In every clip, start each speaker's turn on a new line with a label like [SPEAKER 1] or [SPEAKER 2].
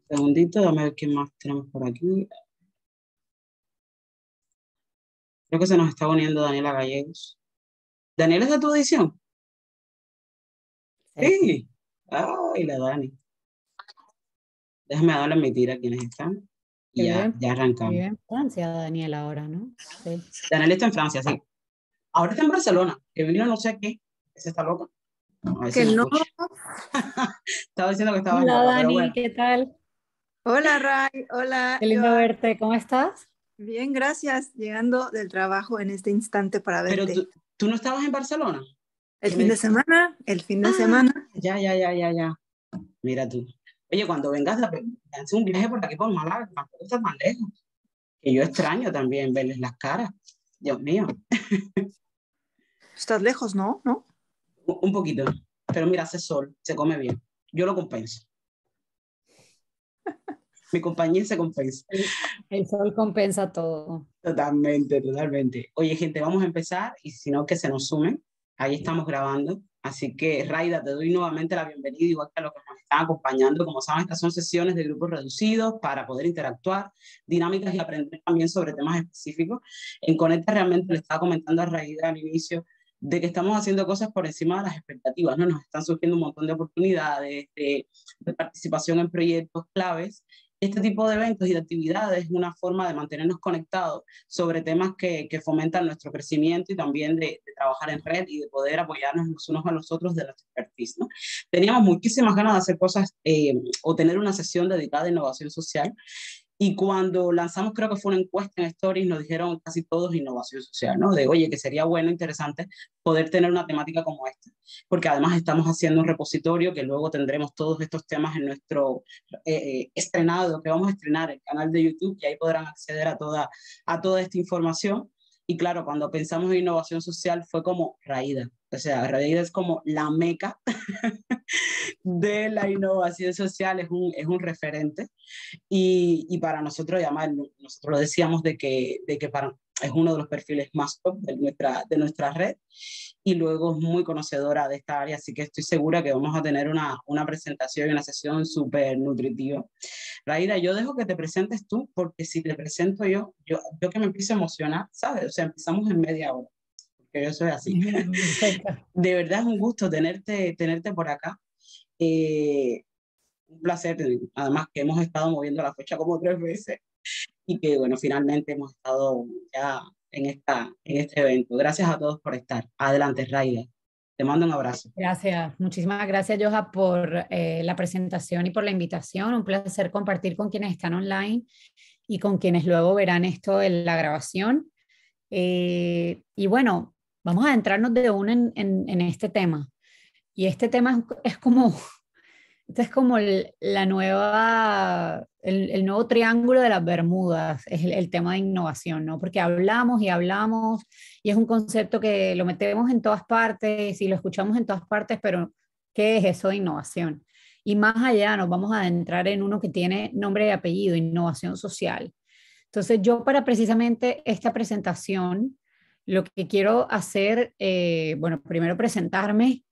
[SPEAKER 1] Segundito, dame ver qué más tenemos por aquí. Creo que se nos está uniendo Daniela Gallegos. ¿Daniela es de tu edición?
[SPEAKER 2] Sí.
[SPEAKER 1] Sí. Ay, la Dani. Déjame darle admitir a quienes están y ya arrancamos.
[SPEAKER 2] Vive en Francia, Daniel, ahora, ¿no? Sí.
[SPEAKER 1] Daniela está en Francia, sí. Ahora está en Barcelona, que vino no sé qué. Esa está loca. A ver si
[SPEAKER 3] Que
[SPEAKER 1] me
[SPEAKER 3] no.
[SPEAKER 1] escucha. Estaba diciendo que estabas
[SPEAKER 2] Hola,
[SPEAKER 1] loca, pero
[SPEAKER 2] Dani,
[SPEAKER 1] bueno.
[SPEAKER 2] ¿qué tal?
[SPEAKER 3] Hola, Ray. Hola,
[SPEAKER 2] Qué lindo
[SPEAKER 3] Joa.
[SPEAKER 2] verte, ¿cómo estás?
[SPEAKER 3] Bien, gracias. Llegando del trabajo en este instante para
[SPEAKER 1] Pero
[SPEAKER 3] verte.
[SPEAKER 1] tú no estabas en Barcelona.
[SPEAKER 3] El
[SPEAKER 1] ¿Qué me
[SPEAKER 3] fin de
[SPEAKER 1] dijiste?
[SPEAKER 3] semana, el fin de
[SPEAKER 1] Ah,
[SPEAKER 3] semana.
[SPEAKER 1] ya. Mira tú. Oye, cuando vengas, hace un viaje por aquí por Málaga, que tampoco está tan lejos. Que yo extraño también verles las caras. Dios mío,
[SPEAKER 3] Estás lejos, ¿no? ¿No?
[SPEAKER 1] un poquito. Pero mira, hace sol, se come bien. Yo lo compenso. Mi compañía se compensa.
[SPEAKER 2] El sol compensa todo.
[SPEAKER 1] Totalmente. Oye, gente, vamos a empezar y si no, que se nos sumen. Ahí estamos grabando. Así que, Raida, te doy nuevamente la bienvenida, igual que a los que nos están acompañando. Como saben, estas son sesiones de grupos reducidos para poder interactuar, dinámicas y aprender también sobre temas específicos. En Conecta realmente le estaba comentando a Raida al inicio de que estamos haciendo cosas por encima de las expectativas, ¿no? Nos están surgiendo un montón de oportunidades de participación en proyectos claves. Este tipo de eventos y de actividades es una forma de mantenernos conectados sobre temas que fomentan nuestro crecimiento y también de trabajar en red y de poder apoyarnos los unos a los otros de nuestra expertise, ¿no? Teníamos muchísimas ganas de hacer cosas o tener una sesión dedicada a innovación social. Y cuando lanzamos, creo que fue una encuesta en Stories, nos dijeron casi todos innovación social, ¿no? De, oye, que sería bueno, interesante poder tener una temática como esta, porque además estamos haciendo un repositorio que luego tendremos todos estos temas en nuestro estrenado, que vamos a estrenar el canal de YouTube y ahí podrán acceder a toda esta información. Y claro, cuando pensamos en innovación social fue como Raída. O sea, Raída es como la meca de la innovación social, es un referente. Y para nosotros, además, nosotros lo decíamos de que para, es uno de los perfiles más top de nuestra red y luego es muy conocedora de esta área, así que estoy segura que vamos a tener una presentación y una sesión súper nutritiva. Raida, yo dejo que te presentes tú, porque si te presento yo que me empiezo a emocionar, ¿sabes? O sea, empezamos en media hora, porque yo soy así.
[SPEAKER 2] Perfecto.
[SPEAKER 1] De verdad es un gusto tenerte por acá. Eh, un placer, además que hemos estado moviendo la fecha como 3 veces y que, bueno, finalmente hemos estado ya en este evento. Gracias a todos por estar. Adelante, Raida. Te mando un abrazo.
[SPEAKER 2] Gracias, muchísimas gracias, Joha, por la presentación y por la invitación. Un placer compartir con quienes están online y con quienes luego verán esto en la grabación. Y bueno, vamos a adentrarnos de uno en este tema. Y este tema es como, este es como la nueva, el nuevo triángulo de las Bermudas, es el tema de innovación, ¿no? Porque hablamos y hablamos y es un concepto que lo metemos en todas partes y lo escuchamos en todas partes, pero ¿qué es eso de innovación? Y más allá nos vamos a adentrar en uno que tiene nombre y apellido, innovación social. Entonces yo para precisamente esta presentación, lo que quiero hacer, bueno, primero presentarme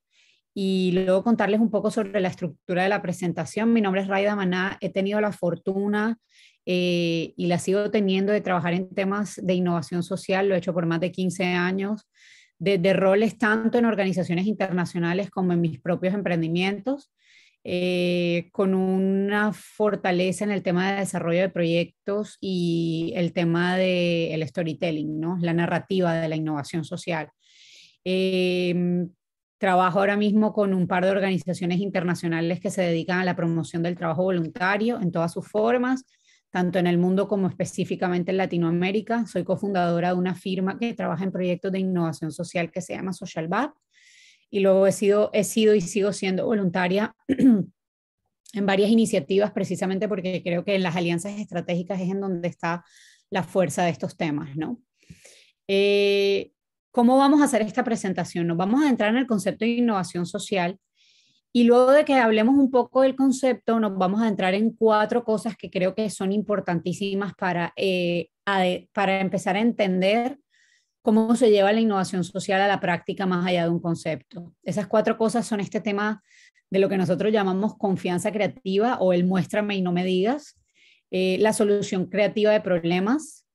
[SPEAKER 2] y luego contarles un poco sobre la estructura de la presentación. Mi nombre es Raida Maná, he tenido la fortuna y la sigo teniendo de trabajar en temas de innovación social, lo he hecho por más de 15 años, desde roles tanto en organizaciones internacionales como en mis propios emprendimientos, con una fortaleza en el tema de desarrollo de proyectos y el tema del storytelling, ¿no? La narrativa de la innovación social. Eh, Trabajo ahora mismo con un par de organizaciones internacionales que se dedican a la promoción del trabajo voluntario en todas sus formas, tanto en el mundo como específicamente en Latinoamérica. Soy cofundadora de una firma que trabaja en proyectos de innovación social que se llama SocialBAT. Y luego he sido y sigo siendo voluntaria en varias iniciativas precisamente porque creo que en las alianzas estratégicas es en donde está la fuerza de estos temas, ¿no? ¿Cómo vamos a hacer esta presentación? Nos vamos a entrar en el concepto de innovación social y luego de que hablemos un poco del concepto, nos vamos a entrar en 4 cosas que creo que son importantísimas para empezar a entender cómo se lleva la innovación social a la práctica más allá de un concepto. Esas 4 cosas son este tema de lo que nosotros llamamos confianza creativa o el muéstrame y no me digas, la solución creativa de problemas,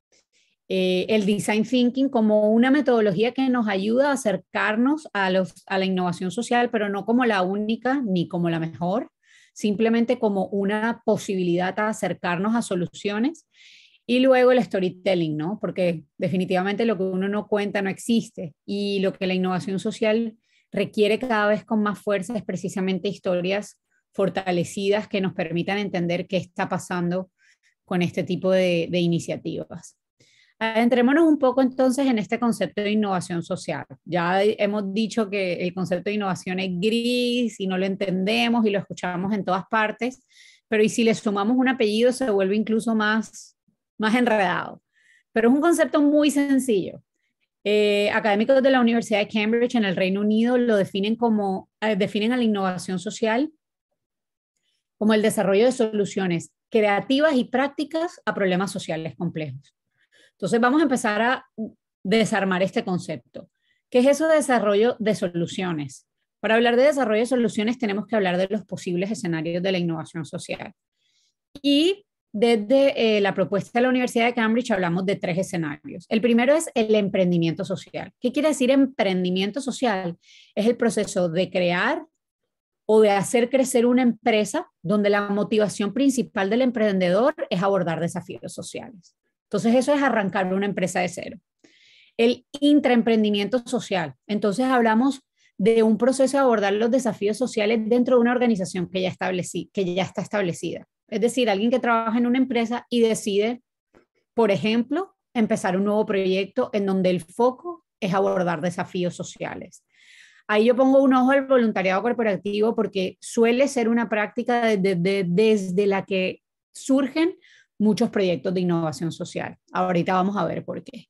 [SPEAKER 2] el design thinking como una metodología que nos ayuda a acercarnos a la innovación social, pero no como la única ni como la mejor, simplemente como una posibilidad a acercarnos a soluciones. Y luego el storytelling, ¿no? Porque definitivamente lo que uno no cuenta no existe, y lo que la innovación social requiere cada vez con más fuerza es precisamente historias fortalecidas que nos permitan entender qué está pasando con este tipo de iniciativas. Adentrémonos un poco entonces en este concepto de innovación social. Ya hemos dicho que el concepto de innovación es gris y no lo entendemos y lo escuchamos en todas partes, pero y si le sumamos un apellido se vuelve incluso más enredado. Pero es un concepto muy sencillo. Académicos de la Universidad de Cambridge en el Reino Unido lo definen definen a la innovación social como el desarrollo de soluciones creativas y prácticas a problemas sociales complejos. Entonces vamos a empezar a desarmar este concepto. ¿Qué es eso de desarrollo de soluciones? Para hablar de desarrollo de soluciones tenemos que hablar de los posibles escenarios de la innovación social. Y desde la propuesta de la Universidad de Cambridge hablamos de 3 escenarios. El primero es el emprendimiento social. ¿Qué quiere decir emprendimiento social? Es el proceso de crear o de hacer crecer una empresa donde la motivación principal del emprendedor es abordar desafíos sociales. Entonces eso es arrancar una empresa de cero. El intraemprendimiento social. Entonces hablamos de un proceso de abordar los desafíos sociales dentro de una organización que ya está establecida. Es decir, alguien que trabaja en una empresa y decide, por ejemplo, empezar un nuevo proyecto en donde el foco es abordar desafíos sociales. Ahí yo pongo un ojo al voluntariado corporativo porque suele ser una práctica desde la que surgen muchos proyectos de innovación social. Ahorita vamos a ver por qué.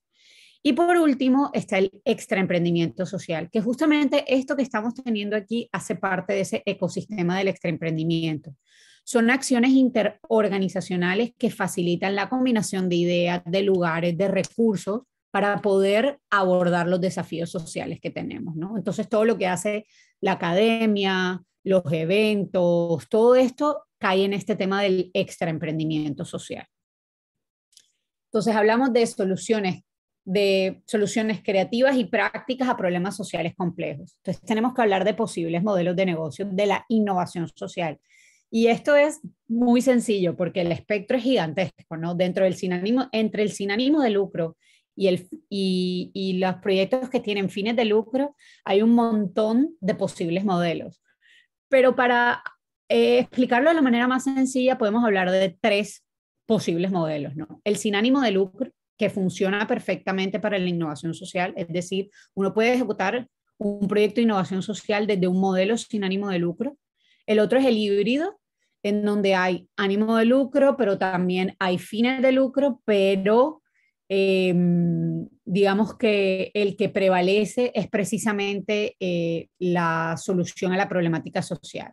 [SPEAKER 2] Y por último está el extraemprendimiento social, que justamente esto que estamos teniendo aquí hace parte de ese ecosistema del extraemprendimiento. Son acciones interorganizacionales que facilitan la combinación de ideas, de lugares, de recursos para poder abordar los desafíos sociales que tenemos, ¿no? Entonces todo lo que hace la academia, los eventos, todo esto cae en este tema del extraemprendimiento social. Entonces hablamos de soluciones creativas y prácticas a problemas sociales complejos. Entonces tenemos que hablar de posibles modelos de negocio de la innovación social. Y esto es muy sencillo porque el espectro es gigantesco, ¿no? Entre el sin ánimo de lucro y los proyectos que tienen fines de lucro, hay un montón de posibles modelos. Pero para explicarlo de la manera más sencilla, podemos hablar de 3 posibles modelos, ¿no? El sin ánimo de lucro, que funciona perfectamente para la innovación social, es decir, uno puede ejecutar un proyecto de innovación social desde un modelo sin ánimo de lucro. El otro es el híbrido, en donde hay ánimo de lucro, pero también hay fines de lucro, pero digamos que el que prevalece es precisamente la solución a la problemática social.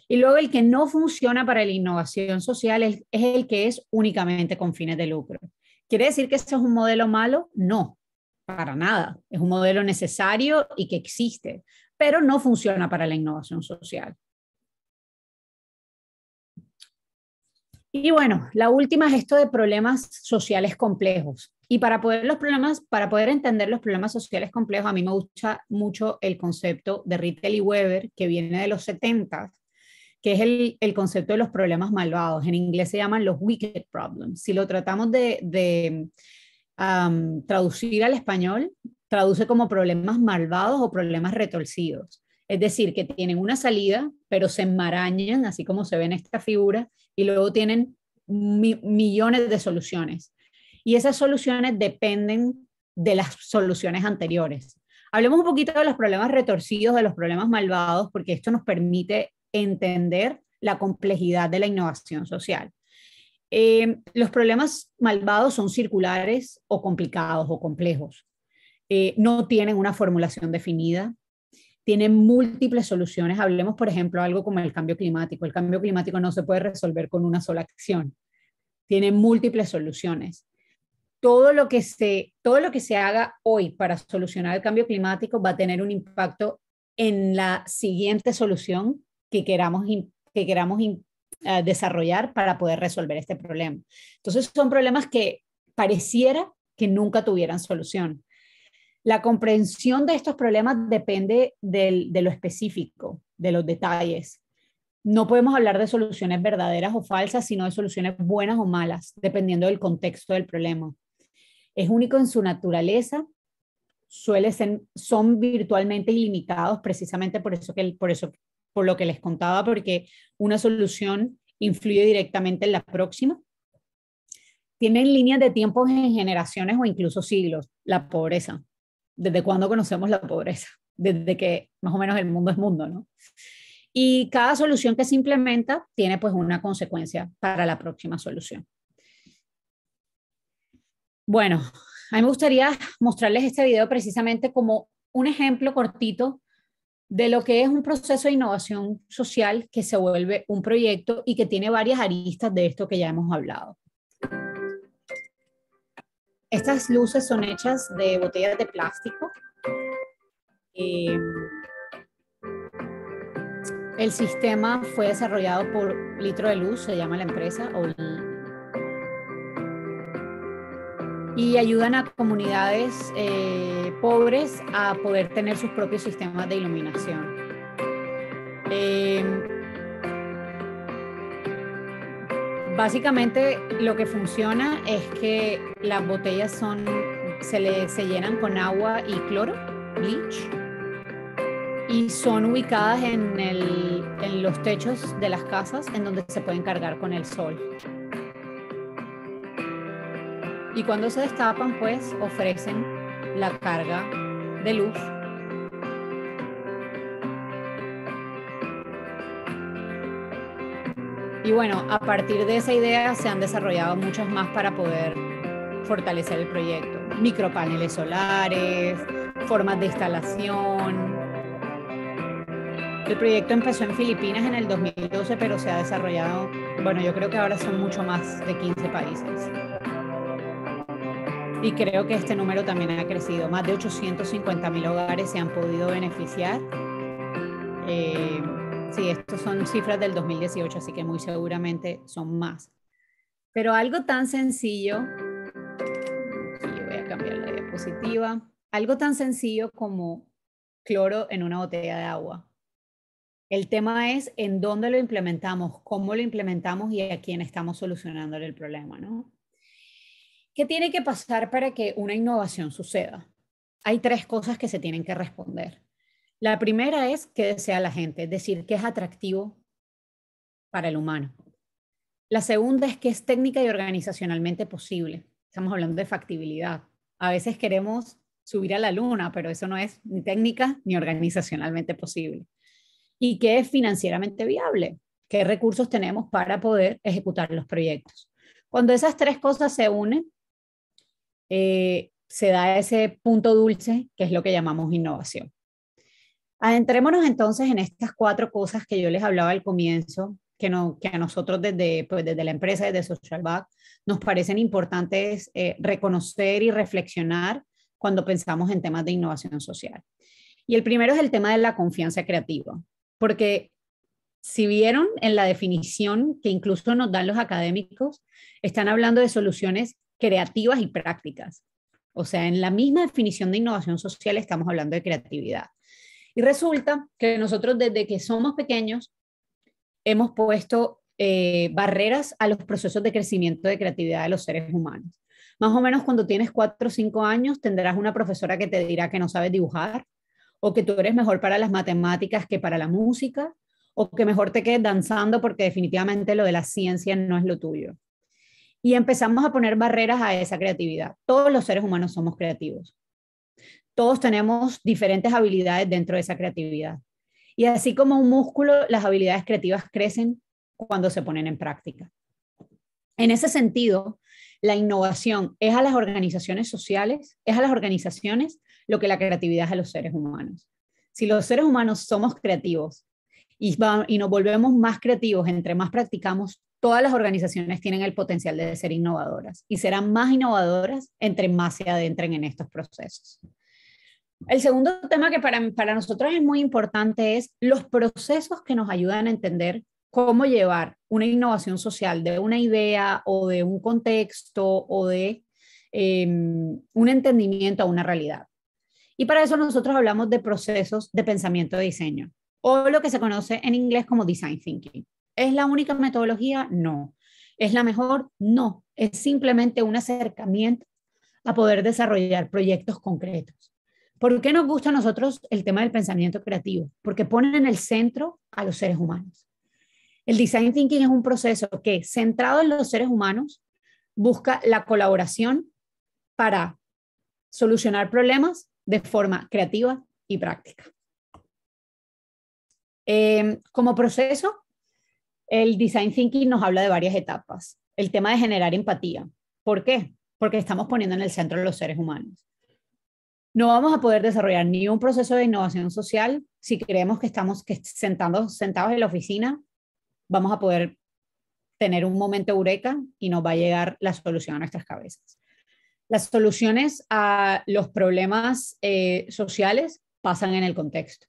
[SPEAKER 2] Y luego el que no funciona para la innovación social es el que es únicamente con fines de lucro. ¿Quiere decir que ese es un modelo malo? No, para nada. Es un modelo necesario y que existe, pero no funciona para la innovación social. Y bueno, la última es esto de problemas sociales complejos. Y para poder entender los problemas sociales complejos, a mí me gusta mucho el concepto de Rittel y Weber, que viene de los 70, que es el concepto de los problemas malvados. En inglés se llaman los wicked problems. Si lo tratamos de traducir al español, traduce como problemas malvados o problemas retorcidos. Es decir, que tienen una salida, pero se enmarañan, así como se ve en esta figura, y luego tienen millones de soluciones. Y esas soluciones dependen de las soluciones anteriores. Hablemos un poquito de los problemas retorcidos, de los problemas malvados, porque esto nos permite entender la complejidad de la innovación social. Los problemas malvados son circulares o complicados o complejos. No tienen una formulación definida, tienen múltiples soluciones. Hablemos, por ejemplo, algo como el cambio climático. El cambio climático no se puede resolver con una sola acción. Tiene múltiples soluciones. Todo lo que se haga hoy para solucionar el cambio climático va a tener un impacto en la siguiente solución que queramos desarrollar para poder resolver este problema. Entonces son problemas que pareciera que nunca tuvieran solución. La comprensión de estos problemas depende de lo específico, de los detalles. No podemos hablar de soluciones verdaderas o falsas, sino de soluciones buenas o malas, dependiendo del contexto del problema. Es único en su naturaleza, son virtualmente ilimitados, precisamente por lo que les contaba, porque una solución influye directamente en la próxima. Tienen líneas de tiempo en generaciones o incluso siglos. La pobreza. ¿Desde cuándo conocemos la pobreza? Desde que más o menos el mundo es mundo, ¿no? Y cada solución que se implementa tiene pues una consecuencia para la próxima solución. Bueno, a mí me gustaría mostrarles este video precisamente como un ejemplo cortito de lo que es un proceso de innovación social que se vuelve un proyecto y que tiene varias aristas de esto que ya hemos hablado. Estas luces son hechas de botellas de plástico. El sistema fue desarrollado por Litro de Luz, se llama la empresa, y ayudan a comunidades pobres a poder tener sus propios sistemas de iluminación. Básicamente lo que funciona es que las botellas se llenan con agua y cloro, bleach, y son ubicadas en los techos de las casas en donde se pueden cargar con el sol. Y cuando se destapan, pues ofrecen la carga de luz. Y bueno, a partir de esa idea se han desarrollado muchas más para poder fortalecer el proyecto. Micropaneles solares, formas de instalación. El proyecto empezó en Filipinas en el 2012, pero se ha desarrollado, bueno, yo creo que ahora son mucho más de 15 países. Y creo que este número también ha crecido. Más de 850.000 hogares se han podido beneficiar. Sí, estos son cifras del 2018, así que muy seguramente son más. Pero algo tan sencillo, aquí voy a cambiar la diapositiva, algo tan sencillo como cloro en una botella de agua. El tema es en dónde lo implementamos, cómo lo implementamos y a quién estamos solucionando el problema, ¿no? ¿Qué tiene que pasar para que una innovación suceda? Hay 3 cosas que se tienen que responder. La primera es qué desea la gente, es decir, qué es atractivo para el humano. La segunda es qué es técnica y organizacionalmente posible. Estamos hablando de factibilidad. A veces queremos subir a la luna, pero eso no es ni técnica ni organizacionalmente posible. ¿Y qué es financieramente viable? ¿Qué recursos tenemos para poder ejecutar los proyectos? Cuando esas 3 cosas se unen, se da ese punto dulce, que es lo que llamamos innovación. Adentrémonos entonces en estas 4 cosas que yo les hablaba al comienzo, que a nosotros desde la empresa, desde Socialback, nos parecen importantes reconocer y reflexionar cuando pensamos en temas de innovación social. Y el primero es el tema de la confianza creativa, porque si vieron en la definición que incluso nos dan los académicos, están hablando de soluciones creativas y prácticas. O sea, en la misma definición de innovación social estamos hablando de creatividad. Y resulta que nosotros desde que somos pequeños hemos puesto barreras a los procesos de crecimiento de creatividad de los seres humanos. Más o menos cuando tienes 4 o 5 años tendrás una profesora que te dirá que no sabes dibujar, o que tú eres mejor para las matemáticas que para la música, o que mejor te quedes danzando porque definitivamente lo de la ciencia no es lo tuyo. Y empezamos a poner barreras a esa creatividad. Todos los seres humanos somos creativos. Todos tenemos diferentes habilidades dentro de esa creatividad. Y así como un músculo, las habilidades creativas crecen cuando se ponen en práctica. En ese sentido, la innovación es a las organizaciones sociales, es a las organizaciones lo que la creatividad es a los seres humanos. Si los seres humanos somos creativos y nos volvemos más creativos entre más practicamos, todas las organizaciones tienen el potencial de ser innovadoras y serán más innovadoras entre más se adentren en estos procesos. El segundo tema que para nosotros es muy importante es los procesos que nos ayudan a entender cómo llevar una innovación social de una idea o de un contexto o de un entendimiento a una realidad. Y para eso nosotros hablamos de procesos de pensamiento de diseño, o lo que se conoce en inglés como design thinking. ¿Es la única metodología? No. ¿Es la mejor? No. Es simplemente un acercamiento a poder desarrollar proyectos concretos. ¿Por qué nos gusta a nosotros el tema del pensamiento creativo? Porque pone en el centro a los seres humanos. El design thinking es un proceso que, centrado en los seres humanos, busca la colaboración para solucionar problemas de forma creativa y práctica. Como proceso, el design thinking nos habla de varias etapas. El tema de generar empatía. ¿Por qué? Porque estamos poniendo en el centro a los seres humanos. No vamos a poder desarrollar ni un proceso de innovación social si creemos que estamos sentados en la oficina, vamos a poder tener un momento eureka y nos va a llegar la solución a nuestras cabezas. Las soluciones a los problemas sociales pasan en el contexto.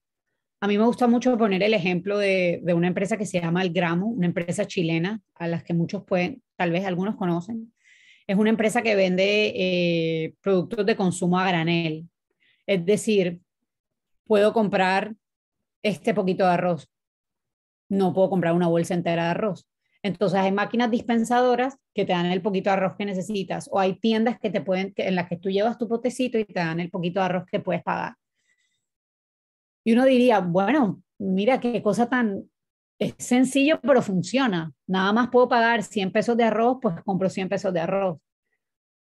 [SPEAKER 2] A mí me gusta mucho poner el ejemplo de una empresa que se llama El Gramo, una empresa chilena a las que muchos pueden, tal vez algunos conocen. Es una empresa que vende productos de consumo a granel. Es decir, puedo comprar este poquito de arroz, no puedo comprar una bolsa entera de arroz. Entonces hay máquinas dispensadoras que te dan el poquito de arroz que necesitas, o hay tiendas que en las que tú llevas tu potecito y te dan el poquito de arroz que puedes pagar. Y uno diría, bueno, mira qué cosa tan es sencillo, pero funciona. Nada más puedo pagar 100 pesos de arroz, pues compro 100 pesos de arroz.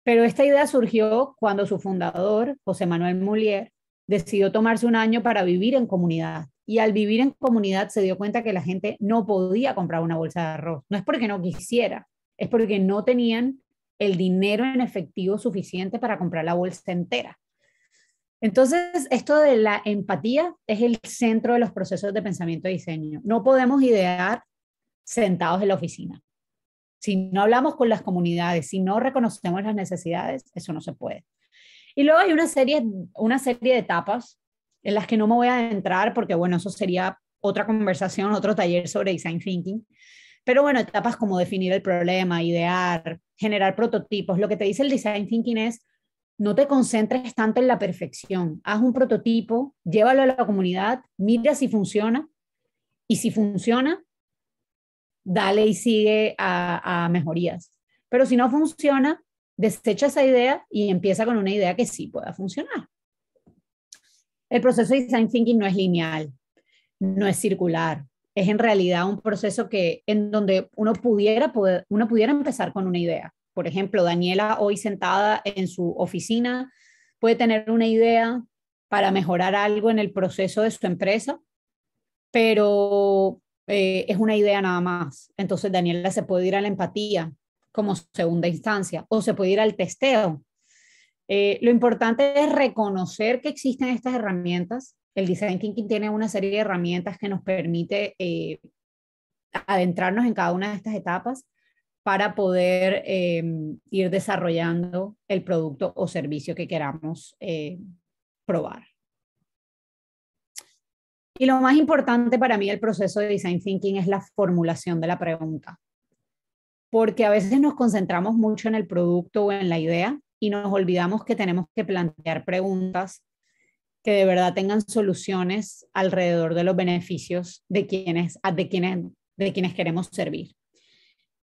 [SPEAKER 2] Pero esta idea surgió cuando su fundador, José Manuel Mullier, decidió tomarse un año para vivir en comunidad. Y al vivir en comunidad se dio cuenta que la gente no podía comprar una bolsa de arroz. No es porque no quisiera, es porque no tenían el dinero en efectivo suficiente para comprar la bolsa entera. Entonces, esto de la empatía es el centro de los procesos de pensamiento y diseño. No podemos idear sentados en la oficina. Si no hablamos con las comunidades, si no reconocemos las necesidades, eso no se puede. Y luego hay una serie de etapas en las que no me voy a adentrar porque, bueno, eso sería otra conversación, otro taller sobre design thinking. Pero bueno, etapas como definir el problema, idear, generar prototipos. Lo que te dice el design thinking es, no te concentres tanto en la perfección. Haz un prototipo, llévalo a la comunidad, mira si funciona y si funciona, dale y sigue a mejorías. Pero si no funciona, desecha esa idea y empieza con una idea que sí pueda funcionar. El proceso de design thinking no es lineal, no es circular. Es en realidad un proceso en donde uno pudiera empezar con una idea. Por ejemplo, Daniela hoy sentada en su oficina puede tener una idea para mejorar algo en el proceso de su empresa, pero es una idea nada más. Entonces Daniela se puede ir a la empatía como segunda instancia o se puede ir al testeo. Lo importante es reconocer que existen estas herramientas. El Design Thinking tiene una serie de herramientas que nos permite adentrarnos en cada una de estas etapas para poder ir desarrollando el producto o servicio que queramos probar. Y lo más importante para mí del proceso de Design Thinking es la formulación de la pregunta. Porque a veces nos concentramos mucho en el producto o en la idea y nos olvidamos que tenemos que plantear preguntas que de verdad tengan soluciones alrededor de los beneficios de quienes queremos servir.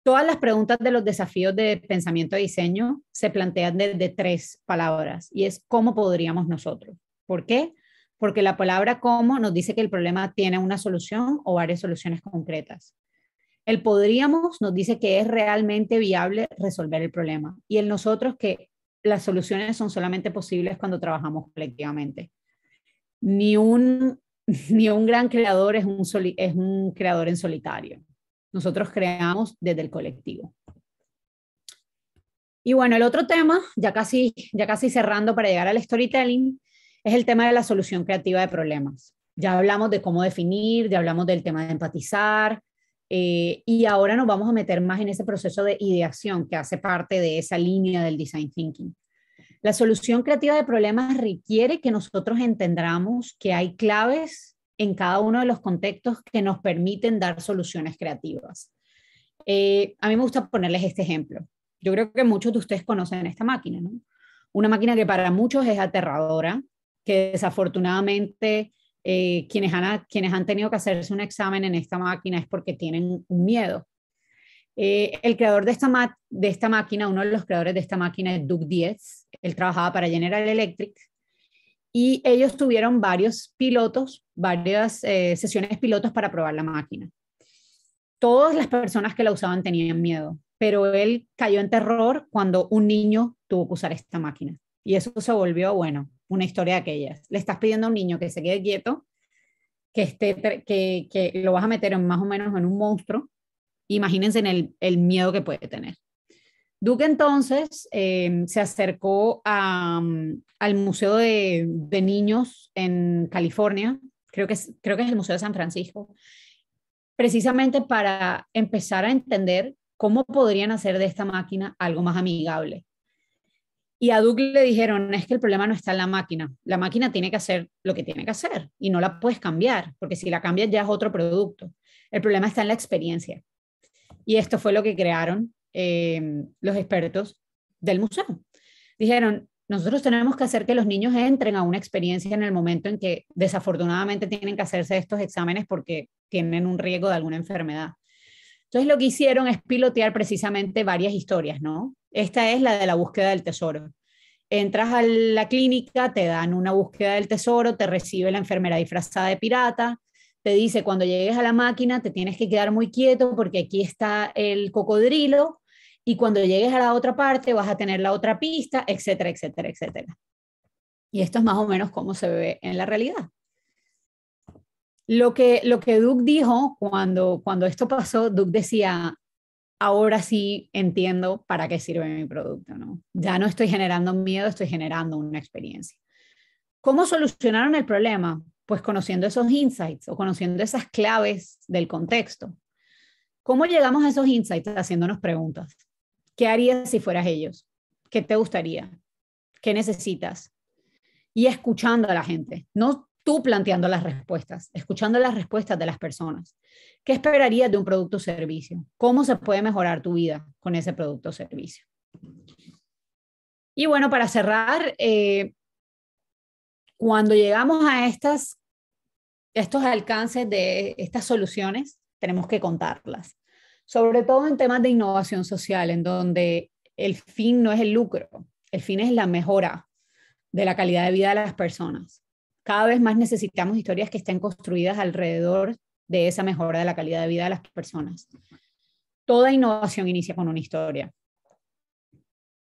[SPEAKER 2] Todas las preguntas de los desafíos de pensamiento y diseño se plantean desde 3 palabras y es ¿cómo podríamos nosotros? ¿Por qué? Porque la palabra cómo nos dice que el problema tiene una solución o varias soluciones concretas. El podríamos nos dice que es realmente viable resolver el problema y el nosotros que las soluciones son solamente posibles cuando trabajamos colectivamente. Ni un gran creador es un creador en solitario. Nosotros creamos desde el colectivo. Y bueno, el otro tema, ya casi cerrando para llegar al storytelling, es el tema de la solución creativa de problemas. Ya hablamos de cómo definir, ya hablamos del tema de empatizar, y ahora nos vamos a meter más en ese proceso de ideación que hace parte de esa línea del design thinking. La solución creativa de problemas requiere que nosotros entendamos que hay claves en cada uno de los contextos que nos permiten dar soluciones creativas. A mí me gusta ponerles este ejemplo. Yo creo que muchos de ustedes conocen esta máquina, ¿no? Una máquina que para muchos es aterradora, que desafortunadamente quienes han tenido que hacerse un examen en esta máquina es porque tienen un miedo. El creador de esta máquina, uno de los creadores de esta máquina es Doug Dietz. Él trabajaba para General Electric y ellos tuvieron varios pilotos, varias sesiones pilotos para probar la máquina. Todas las personas que la usaban tenían miedo, pero él cayó en terror cuando un niño tuvo que usar esta máquina. Y eso se volvió, bueno, una historia de aquellas. Le estás pidiendo a un niño que se quede quieto, que lo vas a meter más o menos en un monstruo. Imagínense en el miedo que puede tener. Duke entonces se acercó al Museo de Niños en California, creo que es el Museo de San Francisco, precisamente para empezar a entender cómo podrían hacer de esta máquina algo más amigable. Y a Doug le dijeron, es que el problema no está en la máquina tiene que hacer lo que tiene que hacer y no la puedes cambiar, porque si la cambias ya es otro producto. El problema está en la experiencia. Y esto fue lo que crearon los expertos del museo. Dijeron, nosotros tenemos que hacer que los niños entren a una experiencia en el momento en que desafortunadamente tienen que hacerse estos exámenes porque tienen un riesgo de alguna enfermedad. Entonces lo que hicieron es pilotear precisamente varias historias, ¿no? Esta es la de la búsqueda del tesoro. Entras a la clínica, te dan una búsqueda del tesoro, te recibe la enfermera disfrazada de pirata, te dice cuando llegues a la máquina te tienes que quedar muy quieto porque aquí está el cocodrilo y cuando llegues a la otra parte vas a tener la otra pista, etcétera, etcétera, etcétera. Y esto es más o menos cómo se ve en la realidad. Lo que Doug dijo cuando esto pasó, Doug decía, ahora sí entiendo para qué sirve mi producto, ¿no? Ya no estoy generando miedo, estoy generando una experiencia. ¿Cómo solucionaron el problema? Pues conociendo esos insights o conociendo esas claves del contexto. ¿Cómo llegamos a esos insights? Haciéndonos preguntas. ¿Qué harías si fueras ellos? ¿Qué te gustaría? ¿Qué necesitas? Y escuchando a la gente, no tú planteando las respuestas, escuchando las respuestas de las personas. ¿Qué esperarías de un producto o servicio? ¿Cómo se puede mejorar tu vida con ese producto o servicio? Y bueno, para cerrar, cuando llegamos a estos alcances de estas soluciones, tenemos que contarlas. Sobre todo en temas de innovación social, en donde el fin no es el lucro, el fin es la mejora de la calidad de vida de las personas. Cada vez más necesitamos historias que estén construidas alrededor de esa mejora de la calidad de vida de las personas. Toda innovación inicia con una historia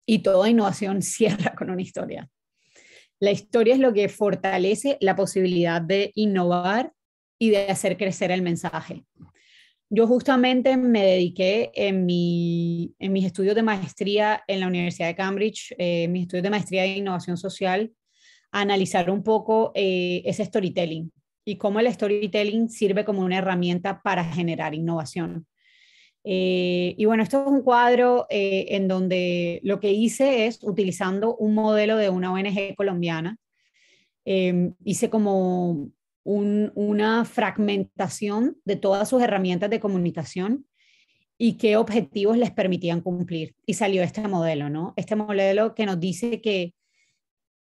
[SPEAKER 2] y toda innovación cierra con una historia. La historia es lo que fortalece la posibilidad de innovar y de hacer crecer el mensaje. Yo justamente me dediqué en mis estudios de maestría en la Universidad de Cambridge, mis estudios de maestría de innovación social, a analizar un poco ese storytelling y cómo el storytelling sirve como una herramienta para generar innovación. Y bueno, esto es un cuadro en donde lo que hice es, utilizando un modelo de una ONG colombiana, hice como una fragmentación de todas sus herramientas de comunicación y qué objetivos les permitían cumplir. Y salió este modelo, ¿no? Este modelo que nos dice que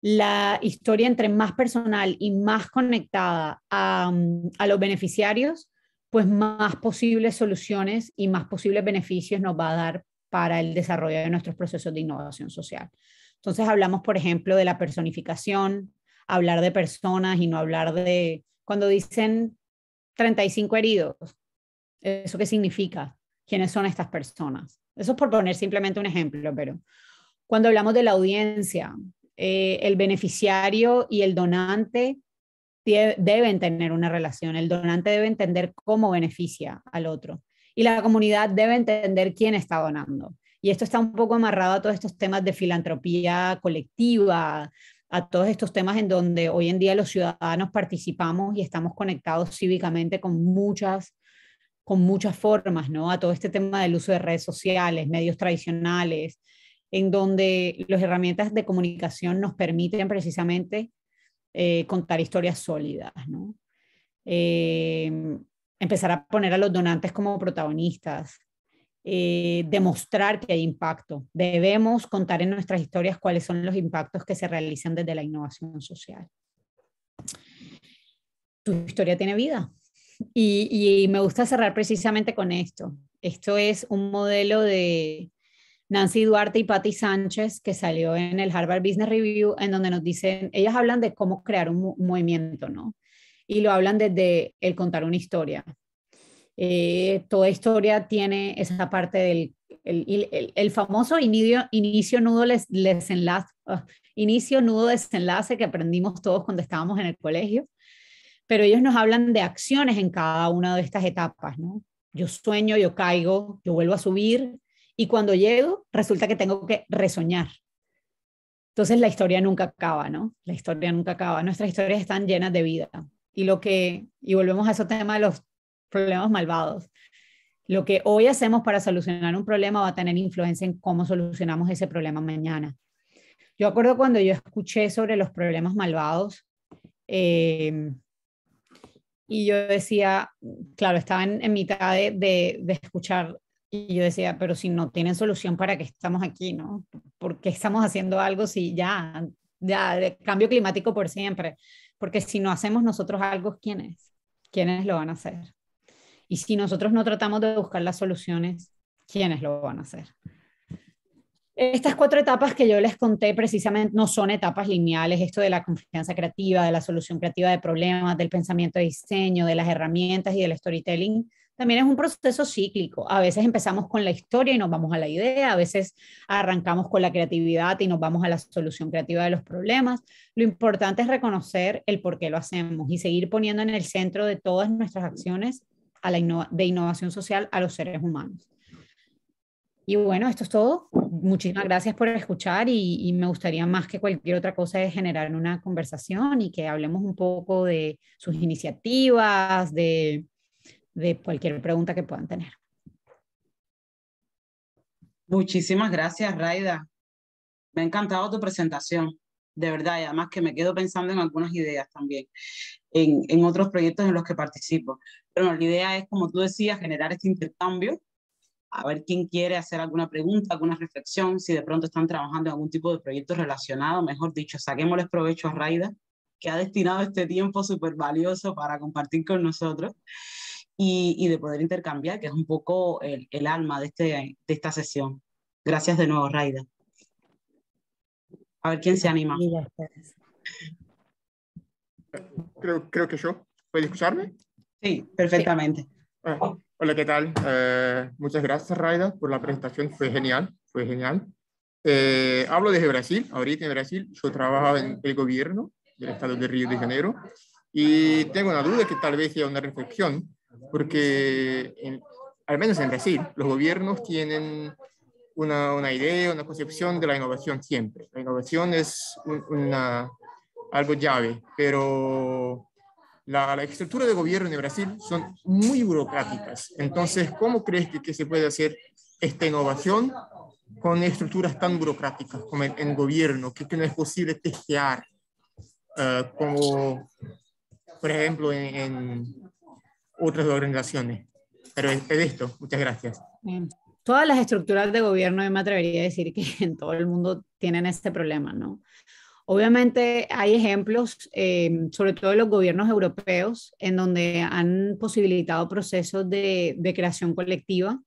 [SPEAKER 2] la historia entre más personal y más conectada a los beneficiarios, pues más posibles soluciones y más posibles beneficios nos va a dar para el desarrollo de nuestros procesos de innovación social. Entonces hablamos, por ejemplo, de la personificación, hablar de personas y no hablar de, cuando dicen 35 heridos, ¿eso qué significa? ¿Quiénes son estas personas? Eso es por poner simplemente un ejemplo, pero cuando hablamos de la audiencia, el beneficiario y el donante deben tener una relación. El donante debe entender cómo beneficia al otro y la comunidad debe entender quién está donando. Y esto está un poco amarrado a todos estos temas de filantropía colectiva, a todos estos temas en donde hoy en día los ciudadanos participamos y estamos conectados cívicamente con muchas formas, ¿no? A todo este tema del uso de redes sociales, medios tradicionales, en donde las herramientas de comunicación nos permiten precisamente contar historias sólidas, ¿no? Empezar a poner a los donantes como protagonistas, demostrar que hay impacto. Debemos contar en nuestras historias cuáles son los impactos que se realizan desde la innovación social. Tu historia tiene vida. Y me gusta cerrar precisamente con esto. Esto es un modelo de Nancy Duarte y Patty Sánchez que salió en el Harvard Business Review, en donde nos dicen, ellas hablan de cómo crear un movimiento, ¿no? Y lo hablan desde el contar una historia. Toda historia tiene esa parte del el famoso inicio, nudo, inicio, nudo, desenlace que aprendimos todos cuando estábamos en el colegio, pero ellos nos hablan de acciones en cada una de estas etapas, ¿no? Yo sueño, yo caigo, yo vuelvo a subir, y cuando llego resulta que tengo que resoñar. Entonces la historia nunca acaba, ¿no? La historia nunca acaba. Nuestras historias están llenas de vida. Y volvemos a ese tema de los problemas malvados. Lo que hoy hacemos para solucionar un problema va a tener influencia en cómo solucionamos ese problema mañana. Yo acuerdo cuando yo escuché sobre los problemas malvados, y yo decía, claro, estaba en mitad de escuchar, y yo decía, pero si no tienen solución, ¿para qué estamos aquí, no? ¿Por qué estamos haciendo algo si ya de cambio climático por siempre? Porque si no hacemos nosotros algo, ¿quiénes? ¿Quiénes lo van a hacer? Y si nosotros no tratamos de buscar las soluciones, ¿quiénes lo van a hacer? Estas 4 etapas que yo les conté precisamente no son etapas lineales, esto de la confianza creativa, de la solución creativa de problemas, del pensamiento de diseño, de las herramientas y del storytelling, también es un proceso cíclico. A veces empezamos con la historia y nos vamos a la idea, a veces arrancamos con la creatividad y nos vamos a la solución creativa de los problemas. Lo importante es reconocer el por qué lo hacemos y seguir poniendo en el centro de todas nuestras acciones de innovación social a los seres humanos. Y bueno, esto es todo. Muchísimas gracias por escuchar y me gustaría más que cualquier otra cosa es generar una conversación y que hablemos un poco de sus iniciativas, de cualquier pregunta que puedan tener.
[SPEAKER 1] Muchísimas gracias, Raida. Me ha encantado tu presentación, de verdad, y además que me quedo pensando en algunas ideas también, en otros proyectos en los que participo. Pero la idea es, como tú decías, generar este intercambio, a ver quién quiere hacer alguna pregunta, alguna reflexión, si de pronto están trabajando en algún tipo de proyecto relacionado, mejor dicho, saquémosles provecho a Raida, que ha destinado este tiempo súper valioso para compartir con nosotros y de poder intercambiar, que es un poco el alma de esta sesión. Gracias de nuevo, Raida. A ver quién se anima.
[SPEAKER 4] Creo que yo. ¿Puedes escucharme?
[SPEAKER 1] Sí, perfectamente.
[SPEAKER 4] Hola, ¿qué tal? Muchas gracias, Raida, por la presentación. Fue genial, fue genial. Hablo desde Brasil. Ahorita en Brasil yo trabajo en el gobierno del estado de Río de Janeiro y tengo una duda que tal vez sea una reflexión, porque al menos en Brasil los gobiernos tienen una idea, una concepción de la innovación siempre. La innovación es algo llave, pero la estructura de gobierno de Brasil son muy burocráticas. Entonces, ¿cómo crees que se puede hacer esta innovación con estructuras tan burocráticas como en gobierno, que no es posible testear, como por ejemplo en otras organizaciones? Pero es esto. Muchas gracias.
[SPEAKER 2] Bien. Todas las estructuras de gobierno, yo me atrevería a decir que en todo el mundo tienen este problema, ¿no? Obviamente hay ejemplos, sobre todo en los gobiernos europeos, en donde han posibilitado procesos de creación colectiva.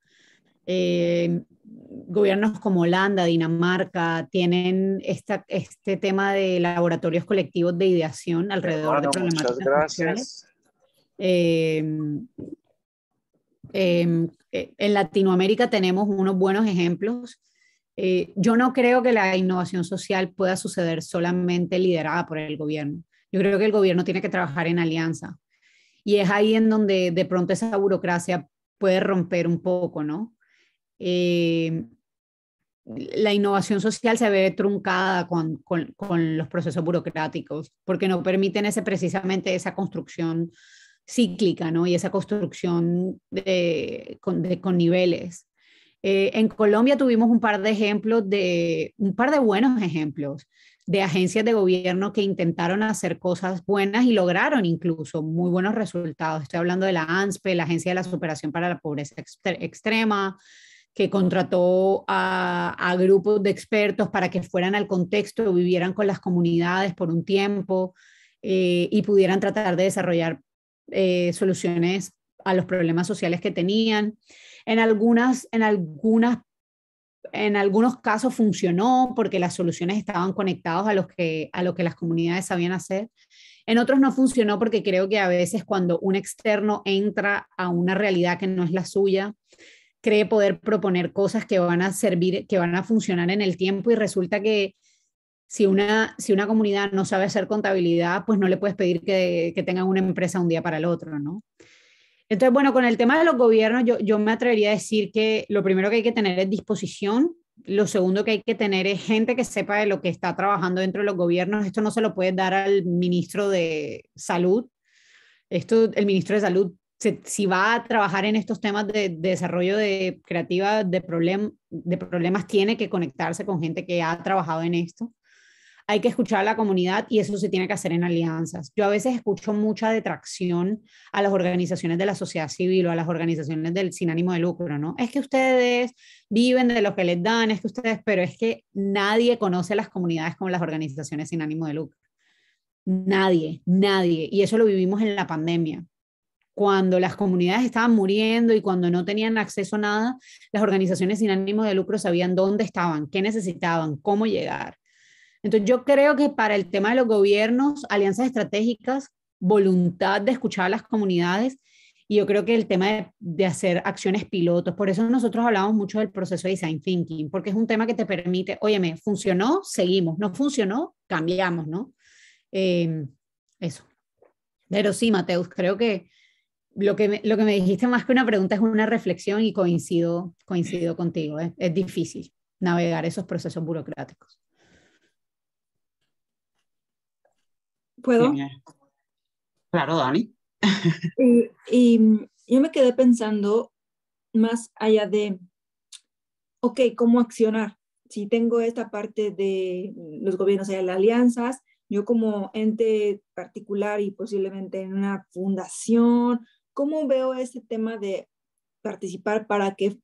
[SPEAKER 2] Gobiernos como Holanda, Dinamarca, tienen este tema de laboratorios colectivos de ideación alrededor de problemáticas sociales. En Latinoamérica tenemos unos buenos ejemplos. Yo no creo que la innovación social pueda suceder solamente liderada por el gobierno. Yo creo que el gobierno tiene que trabajar en alianza. Y es ahí en donde de pronto esa burocracia puede romper un poco, ¿no? La innovación social se ve truncada con los procesos burocráticos, porque no permiten precisamente esa construcción cíclica, ¿no? Y esa construcción con niveles. En Colombia tuvimos un par de buenos ejemplos de agencias de gobierno que intentaron hacer cosas buenas y lograron incluso muy buenos resultados. Estoy hablando de la ANSPE, la Agencia de la Superación para la Pobreza Extrema, que contrató a grupos de expertos para que fueran al contexto, vivieran con las comunidades por un tiempo y pudieran tratar de desarrollar soluciones a los problemas sociales que tenían. En algunos casos funcionó porque las soluciones estaban conectadas a lo que las comunidades sabían hacer. En otros no funcionó porque creo que a veces cuando un externo entra a una realidad que no es la suya, cree poder proponer cosas que van a servir, que van a funcionar en el tiempo y resulta que si una comunidad no sabe hacer contabilidad, pues no le puedes pedir que tengan una empresa un día para el otro, ¿no? Entonces, bueno, con el tema de los gobiernos, yo me atrevería a decir que lo primero que hay que tener es disposición. Lo segundo que hay que tener es gente que sepa de lo que está trabajando dentro de los gobiernos. Esto no se lo puedes dar al ministro de Salud. El ministro de Salud, si va a trabajar en estos temas de desarrollo creativa de problemas, tiene que conectarse con gente que ha trabajado en esto. Hay que escuchar a la comunidad y eso se tiene que hacer en alianzas. Yo a veces escucho mucha detracción a las organizaciones de la sociedad civil o a las organizaciones sin ánimo de lucro, ¿no? Es que ustedes viven de lo que les dan, pero es que nadie conoce las comunidades como las organizaciones sin ánimo de lucro. Nadie. Y eso lo vivimos en la pandemia. Cuando las comunidades estaban muriendo y cuando no tenían acceso a nada, las organizaciones sin ánimo de lucro sabían dónde estaban, qué necesitaban, cómo llegar. Entonces yo creo que para el tema de los gobiernos, alianzas estratégicas, voluntad de escuchar a las comunidades y yo creo que el tema de hacer acciones pilotos, por eso nosotros hablamos mucho del proceso de design thinking, porque es un tema que te permite, óyeme, funcionó, seguimos, no funcionó, cambiamos, ¿no? Eso. Pero sí, Mateus, creo que lo que me dijiste más que una pregunta es una reflexión y coincido contigo, ¿eh? Es difícil navegar esos procesos burocráticos.
[SPEAKER 3] ¿Puedo?
[SPEAKER 1] Bien. Claro, Dani.
[SPEAKER 3] Y yo me quedé pensando más allá de, ok, ¿cómo accionar? Si tengo esta parte de los gobiernos, las alianzas, yo como ente particular y posiblemente en una fundación, ¿cómo veo ese tema de participar para que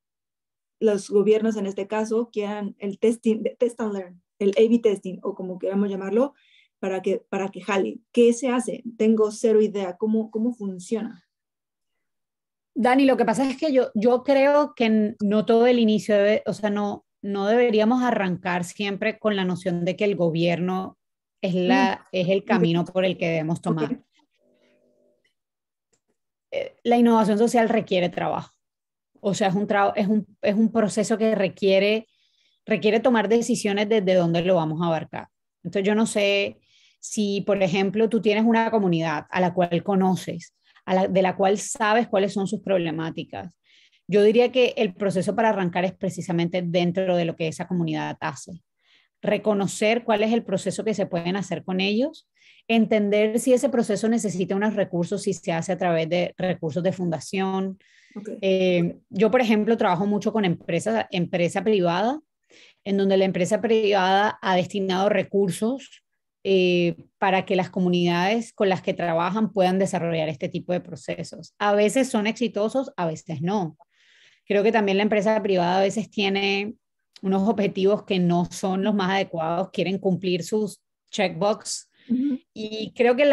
[SPEAKER 3] los gobiernos en este caso quieran el testing, test and learn, el A/B testing o como queramos llamarlo, para que jale? ¿Qué se hace? Tengo cero idea. ¿Cómo funciona?
[SPEAKER 2] Dani, lo que pasa es que yo creo que no todo el inicio no deberíamos arrancar siempre con la noción de que el gobierno es el camino por el que debemos tomar. Okay. La innovación social requiere trabajo. O sea, es un proceso que requiere tomar decisiones desde dónde lo vamos a abarcar. Entonces, yo no sé si, por ejemplo, tú tienes una comunidad a la cual conoces, de la cual sabes cuáles son sus problemáticas. Yo diría que el proceso para arrancar es precisamente dentro de lo que esa comunidad hace. Reconocer cuál es el proceso que se pueden hacer con ellos, entender si ese proceso necesita unos recursos, si se hace a través de recursos de fundación. Okay. Yo, por ejemplo, trabajo mucho con empresa privada, en donde la empresa privada ha destinado recursos para que las comunidades con las que trabajan puedan desarrollar este tipo de procesos. A veces son exitosos, a veces no. Creo que también la empresa privada a veces tiene unos objetivos que no son los más adecuados, quieren cumplir sus checkbox. Y creo que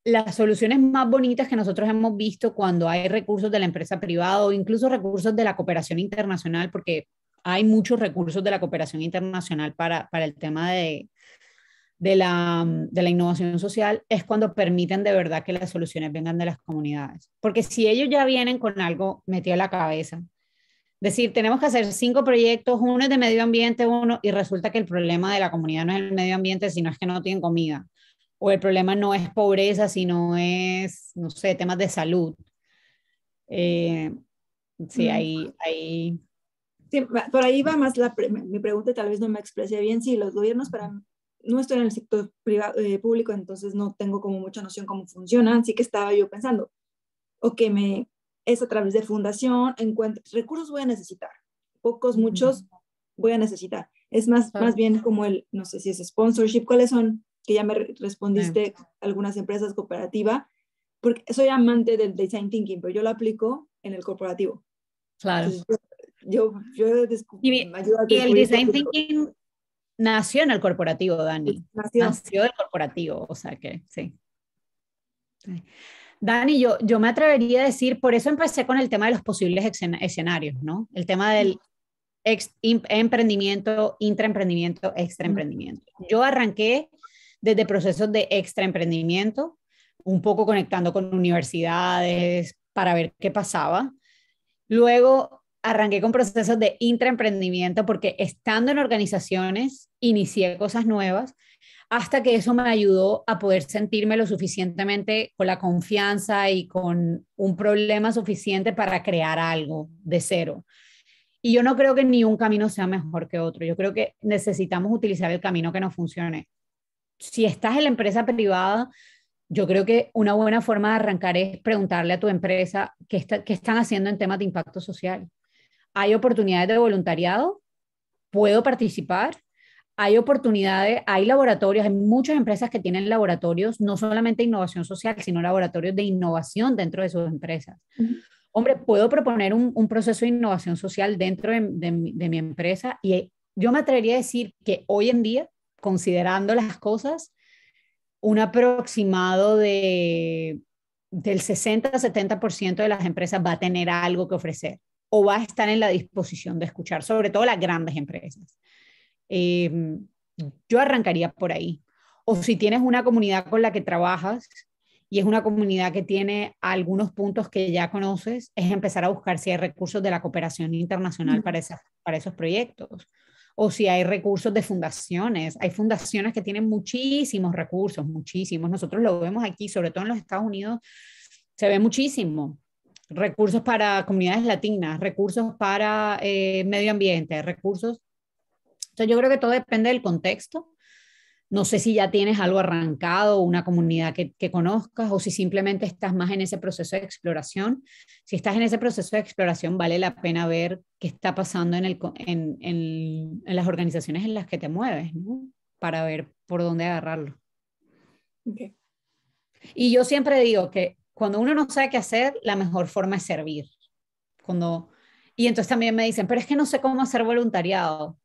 [SPEAKER 2] las soluciones más bonitas que nosotros hemos visto cuando hay recursos de la empresa privada o incluso recursos de la cooperación internacional, porque hay muchos recursos de la cooperación internacional para el tema de la innovación social, es cuando permiten de verdad que las soluciones vengan de las comunidades. Porque si ellos ya vienen con algo metido en la cabeza, decir, tenemos que hacer 5 proyectos, uno es de medio ambiente, y resulta que el problema de la comunidad no es el medio ambiente, sino es que no tienen comida. O el problema no es pobreza, sino es, no sé, temas de salud. Sí, ahí...
[SPEAKER 3] Sí, por ahí va más mi pregunta, tal vez no me expresé bien. Sí, los gobiernos no estoy en el sector público, entonces no tengo como mucha noción cómo funcionan. Sí que estaba yo pensando, es a través de fundación, recursos voy a necesitar. pocos, muchos, voy a necesitar. Es más bien como no sé si es sponsorship, ¿cuáles son? Que ya me respondiste, algunas empresas cooperativas, porque soy amante del design thinking, pero yo lo aplico en el corporativo.
[SPEAKER 2] Claro.
[SPEAKER 3] Entonces, yo
[SPEAKER 2] Y el design thinking nació en el corporativo, Dani. Nació del corporativo, o sea que sí. Dani, yo me atrevería a decir, por eso empecé con el tema de los posibles escenarios, ¿no? El tema del emprendimiento, intraemprendimiento, extraemprendimiento. Yo arranqué desde procesos de extraemprendimiento, un poco conectando con universidades para ver qué pasaba. Luego arranqué con procesos de intraemprendimiento porque estando en organizaciones inicié cosas nuevas hasta que eso me ayudó a poder sentirme lo suficientemente con la confianza y con un problema suficiente para crear algo de cero. Y yo no creo que ni un camino sea mejor que otro. Yo creo que necesitamos utilizar el camino que nos funcione. Si estás en la empresa privada, yo creo que una buena forma de arrancar es preguntarle a tu empresa qué están haciendo en temas de impacto social. ¿Hay oportunidades de voluntariado? ¿Puedo participar? Hay oportunidades, hay laboratorios, hay muchas empresas que tienen laboratorios, no solamente de innovación social, sino laboratorios de innovación dentro de sus empresas. Hombre, puedo proponer un proceso de innovación social dentro de mi empresa y yo me atrevería a decir que hoy en día, considerando las cosas, un aproximado del 60-70% de las empresas va a tener algo que ofrecer o va a estar en la disposición de escuchar, sobre todo las grandes empresas. Yo arrancaría por ahí. O si tienes una comunidad con la que trabajas y es una comunidad que tiene algunos puntos que ya conoces, es empezar a buscar si hay recursos de la cooperación internacional para esos proyectos. O si hay recursos de fundaciones. Hay fundaciones que tienen muchísimos recursos, muchísimos. Nosotros lo vemos aquí, sobre todo en los Estados Unidos, se ve muchísimo. Recursos para comunidades latinas, recursos para medio ambiente, recursos. Entonces yo creo que todo depende del contexto. No sé si ya tienes algo arrancado, una comunidad que conozcas o si simplemente estás más en ese proceso de exploración. Si estás en ese proceso de exploración, vale la pena ver qué está pasando en las organizaciones en las que te mueves, ¿no? Para ver por dónde agarrarlo.
[SPEAKER 3] Okay.
[SPEAKER 2] Y yo siempre digo que cuando uno no sabe qué hacer, la mejor forma es servir. Y entonces también me dicen, pero es que no sé cómo hacer voluntariado.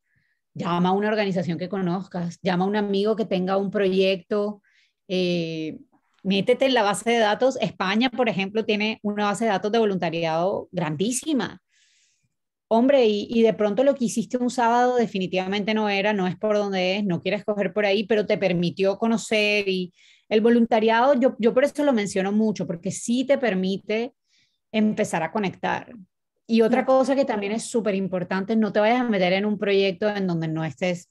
[SPEAKER 2] Llama a una organización que conozcas, llama a un amigo que tenga un proyecto, métete en la base de datos. España, por ejemplo, tiene una base de datos de voluntariado grandísima. Hombre, y de pronto lo que hiciste un sábado definitivamente no es por donde es, no quieres coger por ahí, pero te permitió conocer y el voluntariado, yo por eso lo menciono mucho, porque sí te permite empezar a conectar. Y otra cosa que también es súper importante, no te vayas a meter en un proyecto en donde no estés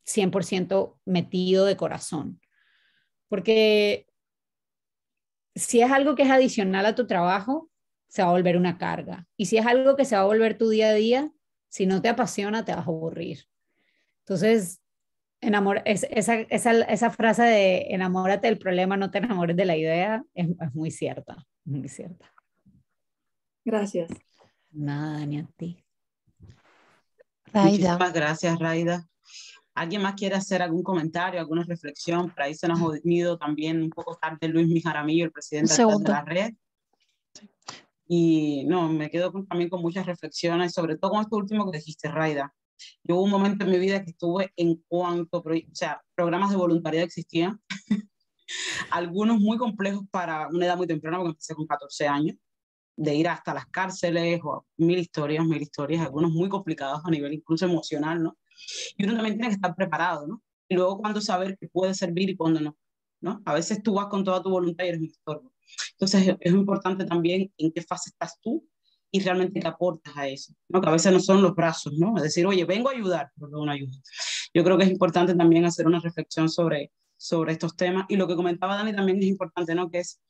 [SPEAKER 2] 100% metido de corazón. Porque si es algo que es adicional a tu trabajo, se va a volver una carga. Y si es algo que se va a volver tu día a día, si no te apasiona, te vas a aburrir. Entonces, esa frase de enamórate del problema, no te enamores de la idea, es muy cierta, muy cierta.
[SPEAKER 3] Gracias.
[SPEAKER 2] Nada, ni a ti.
[SPEAKER 1] Raida. Muchísimas gracias, Raida. ¿Alguien más quiere hacer algún comentario, alguna reflexión? Por ahí se nos ha unido también un poco tarde Luis Mijaramillo, el presidente actual de la red. Y no, me quedo también con muchas reflexiones, sobre todo con esto último que dijiste, Raida. Yo hubo un momento en mi vida que estuve en cuanto, programas de voluntariado existían, algunos muy complejos para una edad muy temprana, porque empecé con 14 años, de ir hasta las cárceles, o mil historias, algunos muy complicados a nivel incluso emocional, ¿no? Y uno también tiene que estar preparado, ¿no? Y luego cuándo saber que puede servir y cuándo no, ¿no? A veces tú vas con toda tu voluntad y eres un estorbo. Entonces es importante también en qué fase estás tú y realmente qué aportas a eso, ¿no? Que a veces no son los brazos, ¿no? Es decir, oye, vengo a ayudar, pero no una ayuda. Yo creo que es importante también hacer una reflexión sobre estos temas. Y lo que comentaba Dani también es importante, ¿no? Que es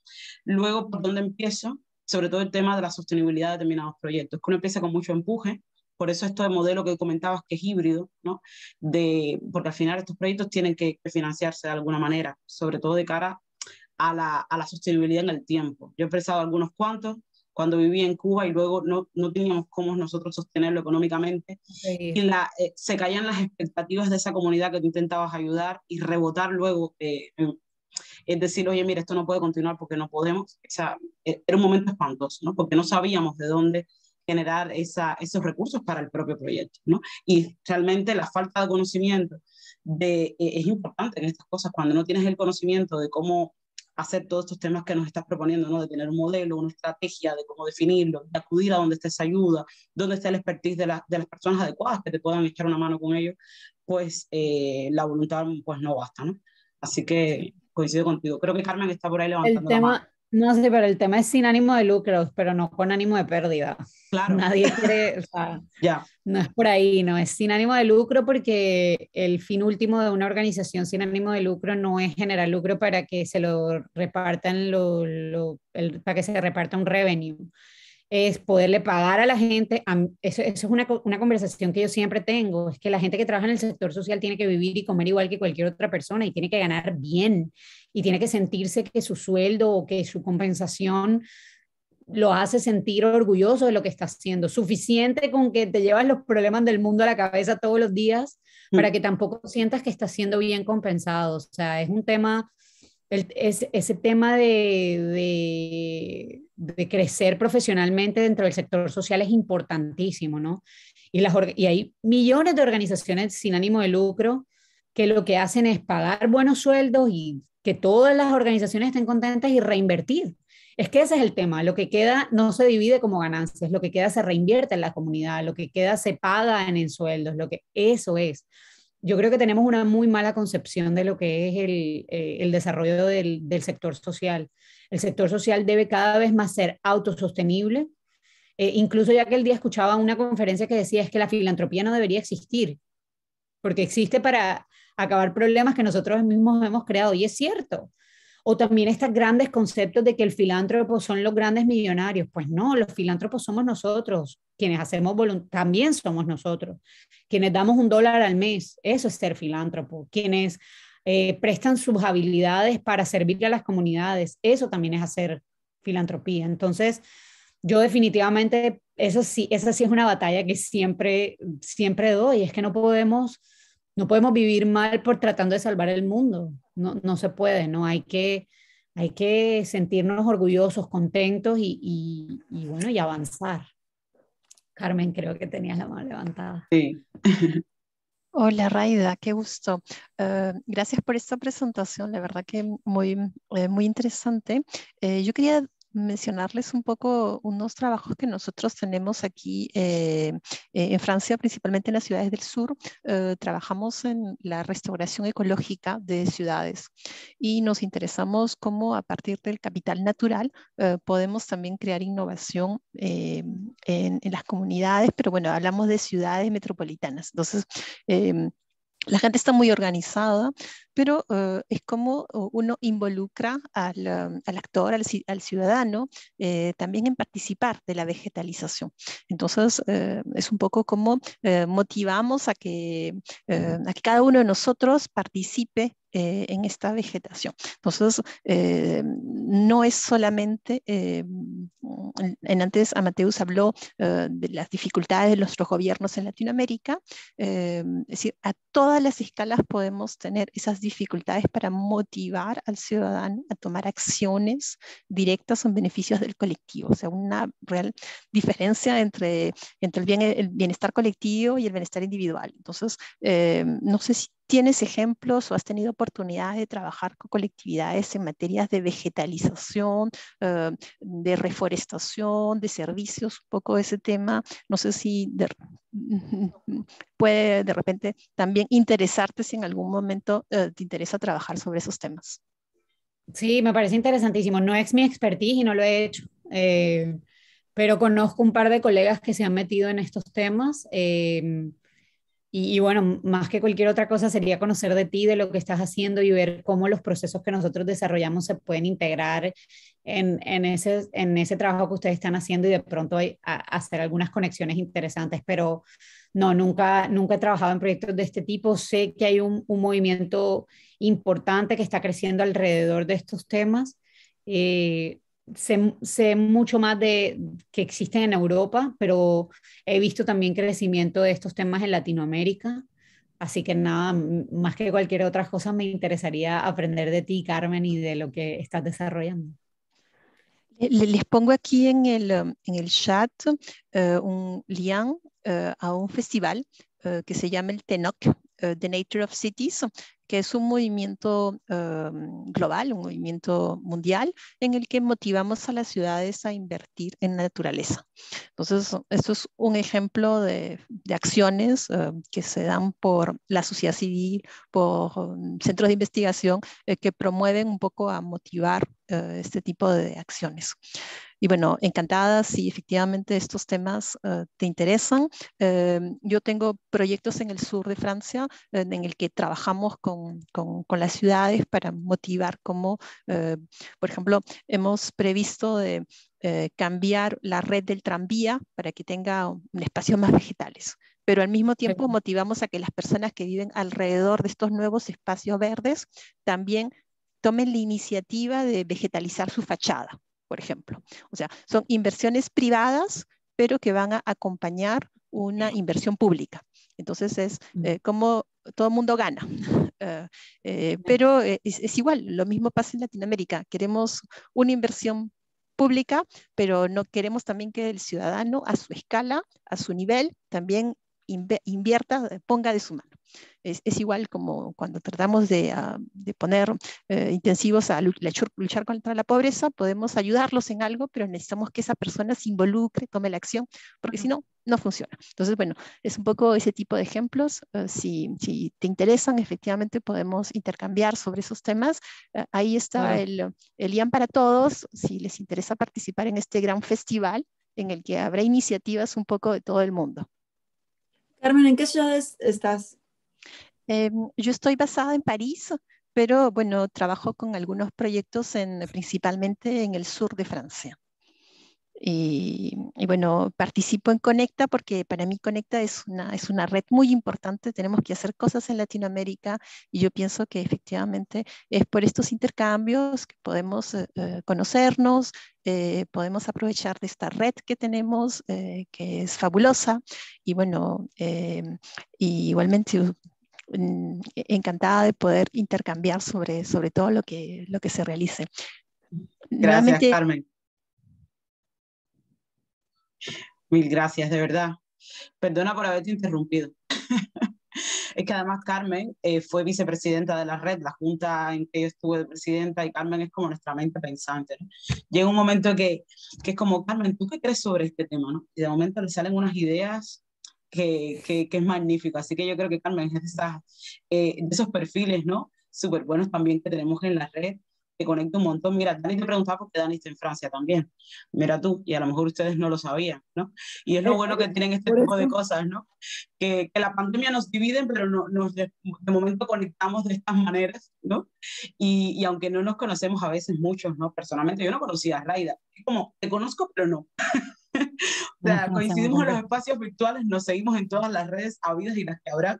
[SPEAKER 1] luego por dónde empiezo, sobre todo el tema de la sostenibilidad de determinados proyectos, que uno empieza con mucho empuje. Por eso esto de modelo que comentabas, que es híbrido, ¿no? Porque al final estos proyectos tienen que financiarse de alguna manera, sobre todo de cara a la sostenibilidad en el tiempo. Yo he pensado algunos cuantos, cuando vivía en Cuba y luego no teníamos cómo nosotros sostenerlo económicamente.
[SPEAKER 2] Sí.
[SPEAKER 1] Y se caían las expectativas de esa comunidad que tú intentabas ayudar y rebotar luego, es decir, oye, mira, esto no puede continuar porque no podemos. O sea, era un momento espantoso, ¿no? Porque no sabíamos de dónde generar esos recursos para el propio proyecto, ¿no? Y realmente la falta de conocimiento es importante en estas cosas, cuando no tienes el conocimiento de cómo hacer todos estos temas que nos estás proponiendo, ¿no? De tener un modelo, una estrategia, de cómo definirlo, de acudir a donde esté esa ayuda, donde está el expertise de las personas adecuadas que te puedan echar una mano con ello, pues la voluntad pues no basta, ¿no? Así que coincido contigo. Creo que Carmen está por ahí
[SPEAKER 2] El
[SPEAKER 1] levantando la mano.
[SPEAKER 2] tema, no sé, pero el tema es sin ánimo de lucro, pero no con ánimo de pérdida.
[SPEAKER 1] Claro.
[SPEAKER 2] Nadie quiere, o sea,
[SPEAKER 1] Ya.
[SPEAKER 2] no es por ahí, no es sin ánimo de lucro porque el fin último de una organización sin ánimo de lucro no es generar lucro para que se lo repartan, para que se reparta un revenue. Es poderle pagar a la gente. Eso es una conversación que yo siempre tengo, es que la gente que trabaja en el sector social tiene que vivir y comer igual que cualquier otra persona y tiene que ganar bien y tiene que sentirse que su sueldo o que su compensación lo hace sentir orgulloso de lo que está haciendo. Suficiente con que te llevas los problemas del mundo a la cabeza todos los días para que tampoco sientas que estás siendo bien compensado. O sea, es un tema, ese tema de crecer profesionalmente dentro del sector social es importantísimo, ¿no? Y hay millones de organizaciones sin ánimo de lucro que lo que hacen es pagar buenos sueldos y que todas las organizaciones estén contentas y reinvertir. Es que ese es el tema, lo que queda no se divide como ganancias, lo que queda se reinvierte en la comunidad, lo que queda se paga en sueldos, eso es. Yo creo que tenemos una muy mala concepción de lo que es el desarrollo del sector social. El sector social debe cada vez más ser autosostenible. Incluso ya que el día escuchaba una conferencia que decía es que la filantropía no debería existir, porque existe para acabar problemas que nosotros mismos hemos creado, y es cierto. O también estos grandes conceptos de que el filántropo son los grandes millonarios. Pues no, los filántropos somos nosotros, quienes hacemos también somos nosotros, quienes damos $1 al mes, eso es ser filántropo, quienes prestan sus habilidades para servir a las comunidades, eso también es hacer filantropía. Entonces, yo definitivamente, esa sí es una batalla que siempre doy, es que no podemos vivir mal por tratando de salvar el mundo. No se puede, ¿no? Hay que sentirnos orgullosos, contentos y bueno, y avanzar. Carmen, creo que tenías la mano levantada.
[SPEAKER 1] Sí.
[SPEAKER 5] Hola Raida, qué gusto. Gracias por esta presentación, la verdad que muy interesante. Yo quería mencionarles un poco unos trabajos que nosotros tenemos aquí en Francia, principalmente en las ciudades del sur. Trabajamos en la restauración ecológica de ciudades y nos interesamos cómo a partir del capital natural podemos también crear innovación en las comunidades, pero bueno, hablamos de ciudades metropolitanas. Entonces, la gente está muy organizada, pero es como uno involucra al actor, al ciudadano, también en participar de la vegetalización. Entonces, es un poco como motivamos a que cada uno de nosotros participe en esta vegetación. Entonces, no es solamente, antes Amadeus habló de las dificultades de nuestros gobiernos en Latinoamérica, es decir, a todas las escalas podemos tener esas dificultades para motivar al ciudadano a tomar acciones directas en beneficios del colectivo, o sea, una real diferencia entre el bienestar colectivo y el bienestar individual. Entonces, no sé si ¿tienes ejemplos o has tenido oportunidad de trabajar con colectividades en materias de vegetalización, de reforestación, de servicios, un poco ese tema? No sé si puede de repente también interesarte si en algún momento te interesa trabajar sobre esos temas.
[SPEAKER 2] Sí, me parece interesantísimo. No es mi expertise y no lo he hecho, pero conozco un par de colegas que se han metido en estos temas. Y bueno, más que cualquier otra cosa sería conocer de ti, de lo que estás haciendo y ver cómo los procesos que nosotros desarrollamos se pueden integrar en ese trabajo que ustedes están haciendo y de pronto hacer algunas conexiones interesantes. Pero no, nunca he trabajado en proyectos de este tipo. Sé que hay un movimiento importante que está creciendo alrededor de estos temas. sé mucho más de que existen en Europa, pero he visto también crecimiento de estos temas en Latinoamérica. Así que nada, más que cualquier otra cosa, me interesaría aprender de ti, Carmen, y de lo que estás desarrollando.
[SPEAKER 5] Les pongo aquí en el chat un link a un festival que se llama el TENOC, The Nature of Cities, que es un movimiento global, un movimiento mundial en el que motivamos a las ciudades a invertir en naturaleza. Entonces, esto es un ejemplo de acciones que se dan por la sociedad civil, por centros de investigación que promueven un poco a motivar este tipo de acciones. Y bueno, encantada si efectivamente estos temas te interesan. Yo tengo proyectos en el sur de Francia en el que trabajamos con las ciudades para motivar como, por ejemplo, hemos previsto de cambiar la red del tranvía para que tenga un espacio más vegetales. Pero al mismo tiempo motivamos a que las personas que viven alrededor de estos nuevos espacios verdes también tomen la iniciativa de vegetalizar su fachada, por ejemplo. O sea, son inversiones privadas, pero que van a acompañar una inversión pública. Entonces es como todo el mundo gana. Pero es igual, lo mismo pasa en Latinoamérica. Queremos una inversión pública, pero no queremos también que el ciudadano a su escala, a su nivel, también invierta, ponga de su mano. Es igual como cuando tratamos de poner intensivos a luchar contra la pobreza, podemos ayudarlos en algo, pero necesitamos que esa persona se involucre, tome la acción, porque si no, no funciona. Entonces, bueno, es un poco ese tipo de ejemplos. Si te interesan, efectivamente podemos intercambiar sobre esos temas. Ahí está el IAM para todos, si les interesa participar en este gran festival en el que habrá iniciativas un poco de todo el mundo.
[SPEAKER 3] Carmen, ¿en qué ciudades estás?
[SPEAKER 5] Yo estoy basada en París, pero bueno, trabajo con algunos proyectos principalmente en el sur de Francia. Y bueno, participo en Conecta porque para mí Conecta es una red muy importante. Tenemos que hacer cosas en Latinoamérica y yo pienso que efectivamente es por estos intercambios que podemos conocernos, podemos aprovechar de esta red que tenemos, que es fabulosa. Y bueno, y igualmente encantada de poder intercambiar sobre todo lo que se realice.
[SPEAKER 1] Gracias,
[SPEAKER 5] Nuevamente,
[SPEAKER 1] Carmen. Mil gracias, de verdad. Perdona por haberte interrumpido. Es que además Carmen fue vicepresidenta de la red, la junta en que yo estuve de presidenta, y Carmen es como nuestra mente pensante, ¿no? Llega un momento que es como, Carmen, ¿tú qué crees sobre este tema, no? Y de momento le salen unas ideas que es magnífico. Así que yo creo que Carmen es de esos perfiles, ¿no? Súper buenos también que tenemos en la red, que conecta un montón. Mira, Dani te preguntaba porque Dani está en Francia también. Mira tú, y a lo mejor ustedes no lo sabían, ¿no? Y es lo bueno que tienen este tipo de cosas, ¿no? Que la pandemia nos divide, pero de momento conectamos de estas maneras, ¿no? Y aunque no nos conocemos a veces muchos, ¿no? Personalmente yo no conocía a Raida. Es como, te conozco, pero no. O sea, coincidimos en los espacios virtuales, nos seguimos en todas las redes habidas y las que habrá,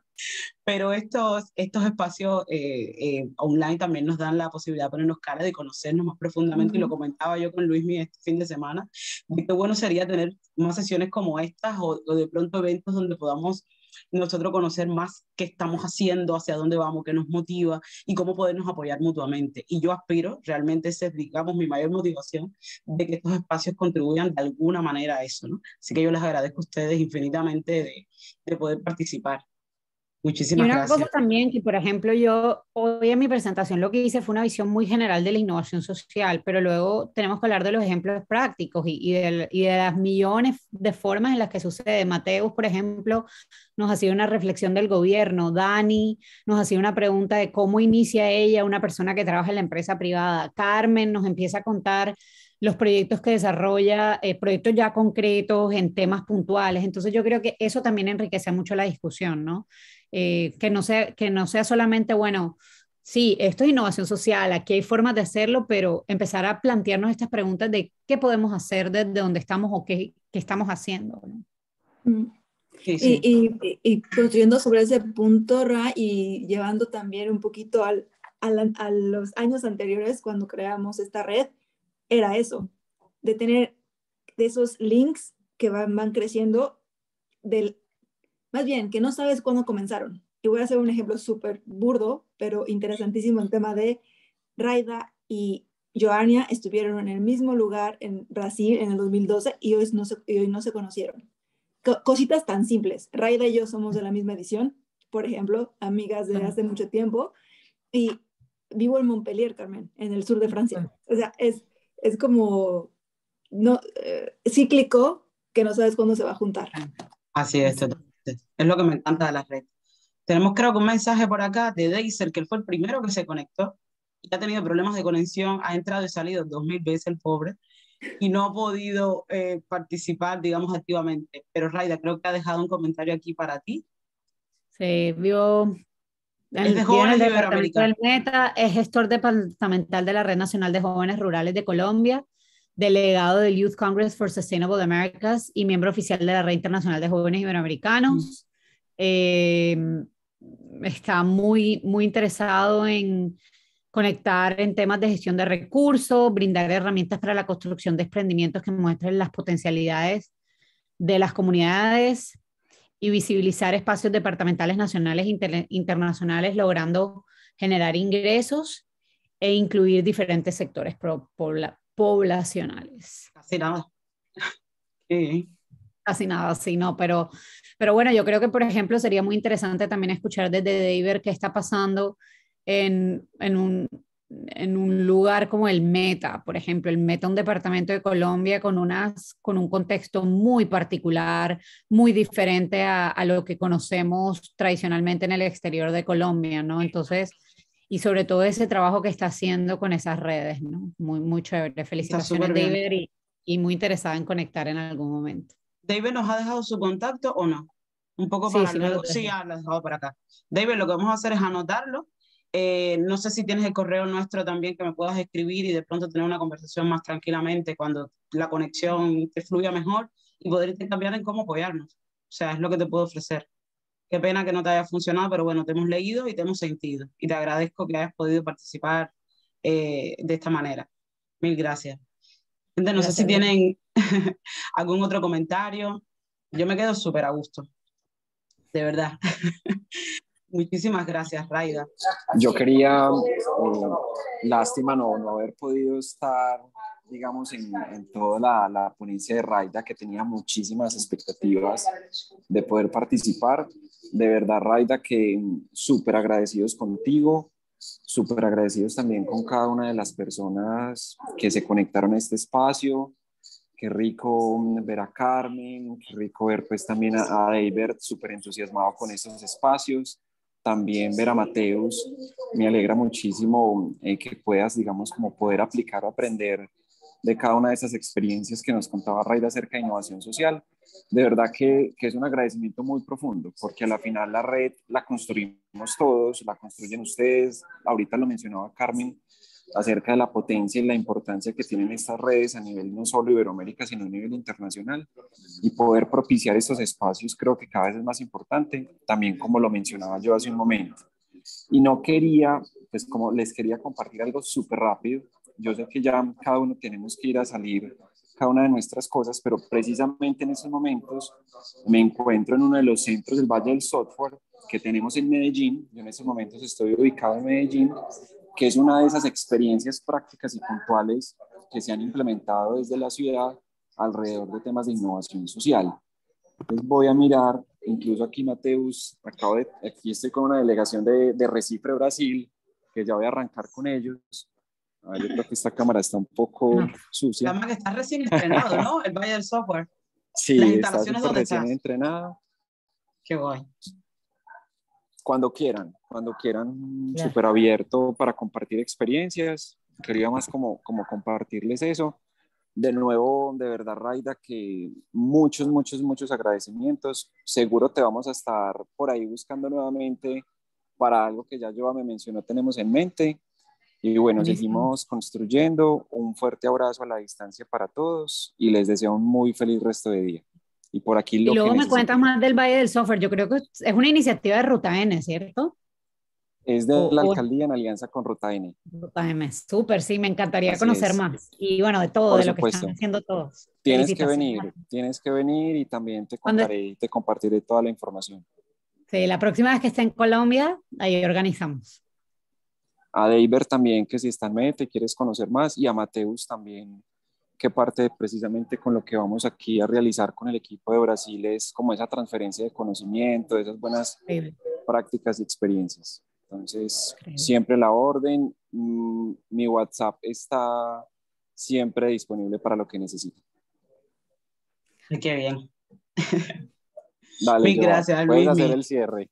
[SPEAKER 1] pero estos espacios online también nos dan la posibilidad de ponernos cara, de conocernos más profundamente, y lo comentaba yo con Luismi este fin de semana, de qué bueno sería tener más sesiones como estas o de pronto eventos donde podamos nosotros conocer más qué estamos haciendo, hacia dónde vamos, qué nos motiva y cómo podernos apoyar mutuamente. Y yo aspiro, realmente esa es, digamos, mi mayor motivación, de que estos espacios contribuyan de alguna manera a eso, ¿no? Así que yo les agradezco a ustedes infinitamente de poder participar. Muchísimas
[SPEAKER 2] Y una
[SPEAKER 1] gracias.
[SPEAKER 2] cosa también que, por ejemplo, yo hoy en mi presentación lo que hice fue una visión muy general de la innovación social, pero luego tenemos que hablar de los ejemplos prácticos y de las millones de formas en las que sucede. Mateus, por ejemplo, nos hacía una reflexión del gobierno. Dani nos hacía una pregunta de cómo inicia ella, una persona que trabaja en la empresa privada. Carmen nos empieza a contar los proyectos que desarrolla, proyectos ya concretos en temas puntuales. Entonces yo creo que eso también enriquece mucho la discusión, ¿no? Que no sea solamente, bueno, sí, esto es innovación social, aquí hay formas de hacerlo, pero empezar a plantearnos estas preguntas de qué podemos hacer desde donde estamos o qué estamos haciendo, ¿no?
[SPEAKER 1] Sí, sí.
[SPEAKER 3] Y construyendo sobre ese punto, Ra, y llevando también un poquito a los años anteriores cuando creamos esta red, era eso. de tener de esos links que van creciendo, más bien, que no sabes cuándo comenzaron. Y voy a hacer un ejemplo súper burdo, pero interesantísimo, el tema de Raida y Joania estuvieron en el mismo lugar en Brasil en el 2012 y hoy no se conocieron. Cositas tan simples. Raida y yo somos de la misma edición, por ejemplo, amigas de hace mucho tiempo, y vivo en Montpellier, Carmen, en el sur de Francia. O sea, es como no, cíclico, que no sabes cuándo se va a juntar.
[SPEAKER 1] Así es, totalmente. Es lo que me encanta de las redes. Tenemos creo que un mensaje por acá de Deiser, que él fue el primero que se conectó y ha tenido problemas de conexión, ha entrado y salido 2000 veces el pobre y no ha podido participar, digamos, activamente. Pero Raida, creo que ha dejado un comentario aquí para ti.
[SPEAKER 2] Sí, vivo
[SPEAKER 1] Es de
[SPEAKER 2] en
[SPEAKER 1] jóvenes
[SPEAKER 2] el departamento del
[SPEAKER 1] iberoamericanos.
[SPEAKER 2] Meta, es gestor departamental de la Red Nacional de Jóvenes Rurales de Colombia, delegado del Youth Congress for Sustainable Americas y miembro oficial de la Red Internacional de Jóvenes Iberoamericanos. Está muy, muy interesado en conectar en temas de gestión de recursos, brindar herramientas para la construcción de emprendimientos que muestren las potencialidades de las comunidades y visibilizar espacios departamentales nacionales e internacionales, logrando generar ingresos e incluir diferentes sectores poblacionales.
[SPEAKER 1] Casi nada. Sí.
[SPEAKER 2] Casi nada, sí, no, pero bueno, yo creo que, por ejemplo, sería muy interesante también escuchar desde David qué está pasando en un lugar como el Meta, por ejemplo, el Meta, un departamento de Colombia con un contexto muy particular, muy diferente a lo que conocemos tradicionalmente en el exterior de Colombia, ¿no? Entonces, y sobre todo ese trabajo que está haciendo con esas redes, ¿no? Muy, muy chévere. Felicitaciones, David, y muy interesada en conectar en algún momento.
[SPEAKER 1] David nos ha dejado su contacto o no, un poco
[SPEAKER 2] Sí,
[SPEAKER 1] para
[SPEAKER 2] sí,
[SPEAKER 1] luego. Sí, ya lo he dejado por acá. David, lo que vamos a hacer es anotarlo. No sé si tienes el correo nuestro también que me puedas escribir y de pronto tener una conversación más tranquilamente cuando la conexión te fluya mejor y poder intercambiar en cómo apoyarnos. O sea, es lo que te puedo ofrecer. Qué pena que no te haya funcionado, pero bueno, te hemos leído y te hemos sentido. Y te agradezco que hayas podido participar de esta manera. Mil gracias. Gente, no sé si tienen algún otro comentario. Yo me quedo súper a gusto, de verdad. Muchísimas gracias, Raida.
[SPEAKER 6] Yo quería, lástima no haber podido estar, digamos, en toda la ponencia de Raida, que tenía muchísimas expectativas de poder participar. De verdad, Raida, que súper agradecidos contigo, súper agradecidos también con cada una de las personas que se conectaron a este espacio. Qué rico ver a Carmen, qué rico ver pues también a David súper entusiasmado con estos espacios. También ver a Mateus, me alegra muchísimo que puedas, digamos, como poder aplicar o aprender de cada una de esas experiencias que nos contaba Raida acerca de innovación social. De verdad que es un agradecimiento muy profundo, porque a la final la red la construimos todos, la construyen ustedes. Ahorita lo mencionaba Carmen, acerca de la potencia y la importancia que tienen estas redes a nivel no solo Iberoamérica, sino a nivel internacional, y poder propiciar estos espacios creo que cada vez es más importante, también como lo mencionaba yo hace un momento. Y no quería, pues como les quería compartir algo súper rápido. Yo sé que ya cada uno tenemos que ir a salir cada una de nuestras cosas, pero precisamente en estos momentos me encuentro en uno de los centros del Valle del Software que tenemos en Medellín. Yo en estos momentos estoy ubicado en Medellín, que es una de esas experiencias prácticas y puntuales que se han implementado desde la ciudad alrededor de temas de innovación social. Entonces voy a mirar, incluso aquí Mateus, aquí estoy con una delegación de Recife, Brasil, que ya voy a arrancar con ellos. Yo creo que esta cámara está un poco sucia.
[SPEAKER 1] Además que está recién estrenado, ¿no? El Valle del Software.
[SPEAKER 6] Sí,
[SPEAKER 1] las
[SPEAKER 6] está
[SPEAKER 1] instalaciones
[SPEAKER 6] súper recién
[SPEAKER 1] estás.
[SPEAKER 6] entrenado.
[SPEAKER 1] Qué guay.
[SPEAKER 6] Cuando quieran, súper abierto para compartir experiencias. Quería más como compartirles eso. De nuevo, de verdad, Raida, que muchos agradecimientos. Seguro te vamos a estar por ahí buscando nuevamente para algo que ya Joa me mencionó, tenemos en mente. Y bueno, seguimos construyendo. Un fuerte abrazo a la distancia para todos y les deseo un muy feliz resto de día. Y por aquí lo
[SPEAKER 2] y luego
[SPEAKER 6] que
[SPEAKER 2] me cuentas más del Valle del Software. Yo creo que es una iniciativa de Ruta N, ¿cierto?
[SPEAKER 6] Es de la alcaldía en alianza con Ruta N.
[SPEAKER 2] Ruta M, súper, sí, me encantaría
[SPEAKER 6] Así
[SPEAKER 2] conocer
[SPEAKER 6] es.
[SPEAKER 2] más. Y bueno, de todo,
[SPEAKER 6] Por
[SPEAKER 2] de lo que
[SPEAKER 6] supuesto.
[SPEAKER 2] están haciendo todos.
[SPEAKER 6] Tienes que venir y también te contaré y te compartiré toda la información.
[SPEAKER 2] Sí, la próxima vez que esté en Colombia, ahí organizamos.
[SPEAKER 6] A Deiber también, que si está en Meta y quieres conocer más, y a Mateus también, que parte precisamente con lo que vamos aquí a realizar con el equipo de Brasil es como esa transferencia de conocimiento, de esas buenas prácticas y experiencias. Entonces, siempre la orden, mi WhatsApp está siempre disponible para lo que necesiten.
[SPEAKER 1] Qué bien.
[SPEAKER 6] Dale,
[SPEAKER 1] Mil gracias,
[SPEAKER 6] puedes
[SPEAKER 1] Luis.
[SPEAKER 6] hacer el cierre.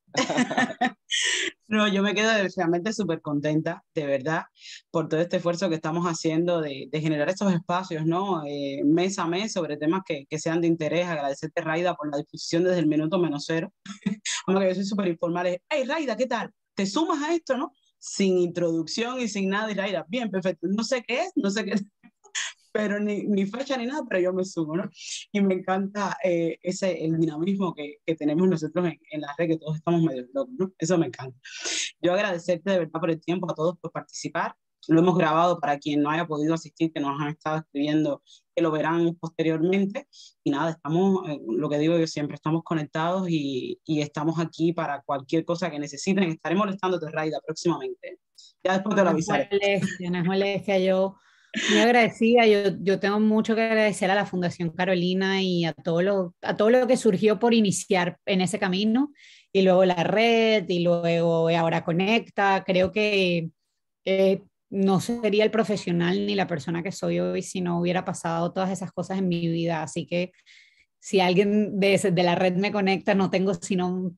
[SPEAKER 1] No, yo me quedo realmente súper contenta, de verdad, por todo este esfuerzo que estamos haciendo de generar estos espacios, ¿no? Mes a mes sobre temas que sean de interés. Agradecerte, Raida, por la disposición desde el minuto -0. Aunque yo soy súper informal. Hey, Raida, ¿qué tal? ¿Te sumas a esto, no? Sin introducción y sin nada. Y Raida, bien, perfecto. No sé qué es, no sé qué es, pero ni fecha ni nada, pero yo me sumo, ¿no? Y me encanta el dinamismo que tenemos nosotros en la red, que todos estamos medio locos, ¿no? Eso me encanta. Yo agradecerte de verdad por el tiempo, a todos por participar. Lo hemos grabado para quien no haya podido asistir, que nos han estado escribiendo, que lo verán posteriormente. Y nada, estamos, lo que digo yo siempre, estamos conectados y estamos aquí para cualquier cosa que necesiten. Estaré molestándote, Raida, próximamente. Ya después te lo avisaré.
[SPEAKER 2] No es molestia, yo muy agradecida. Yo tengo mucho que agradecer a la Fundación Carolina y a todo lo que surgió por iniciar en ese camino, y luego la red, y luego ahora Conecta. Creo que no sería el profesional ni la persona que soy hoy si no hubiera pasado todas esas cosas en mi vida. Así que si alguien de la red me conecta, no tengo sino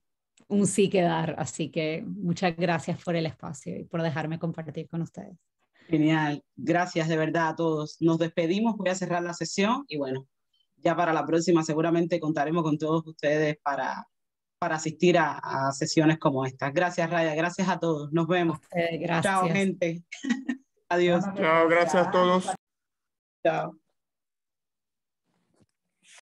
[SPEAKER 2] un sí que dar. Así que muchas gracias por el espacio y por dejarme compartir con ustedes.
[SPEAKER 1] Genial, gracias de verdad a todos. Nos despedimos, voy a cerrar la sesión y bueno, ya para la próxima seguramente contaremos con todos ustedes para asistir a sesiones como esta. Gracias, Raya, gracias a todos. Nos vemos.
[SPEAKER 2] Gracias.
[SPEAKER 1] Chao, gente. Adiós.
[SPEAKER 4] Chao, gracias a todos.
[SPEAKER 1] Chao.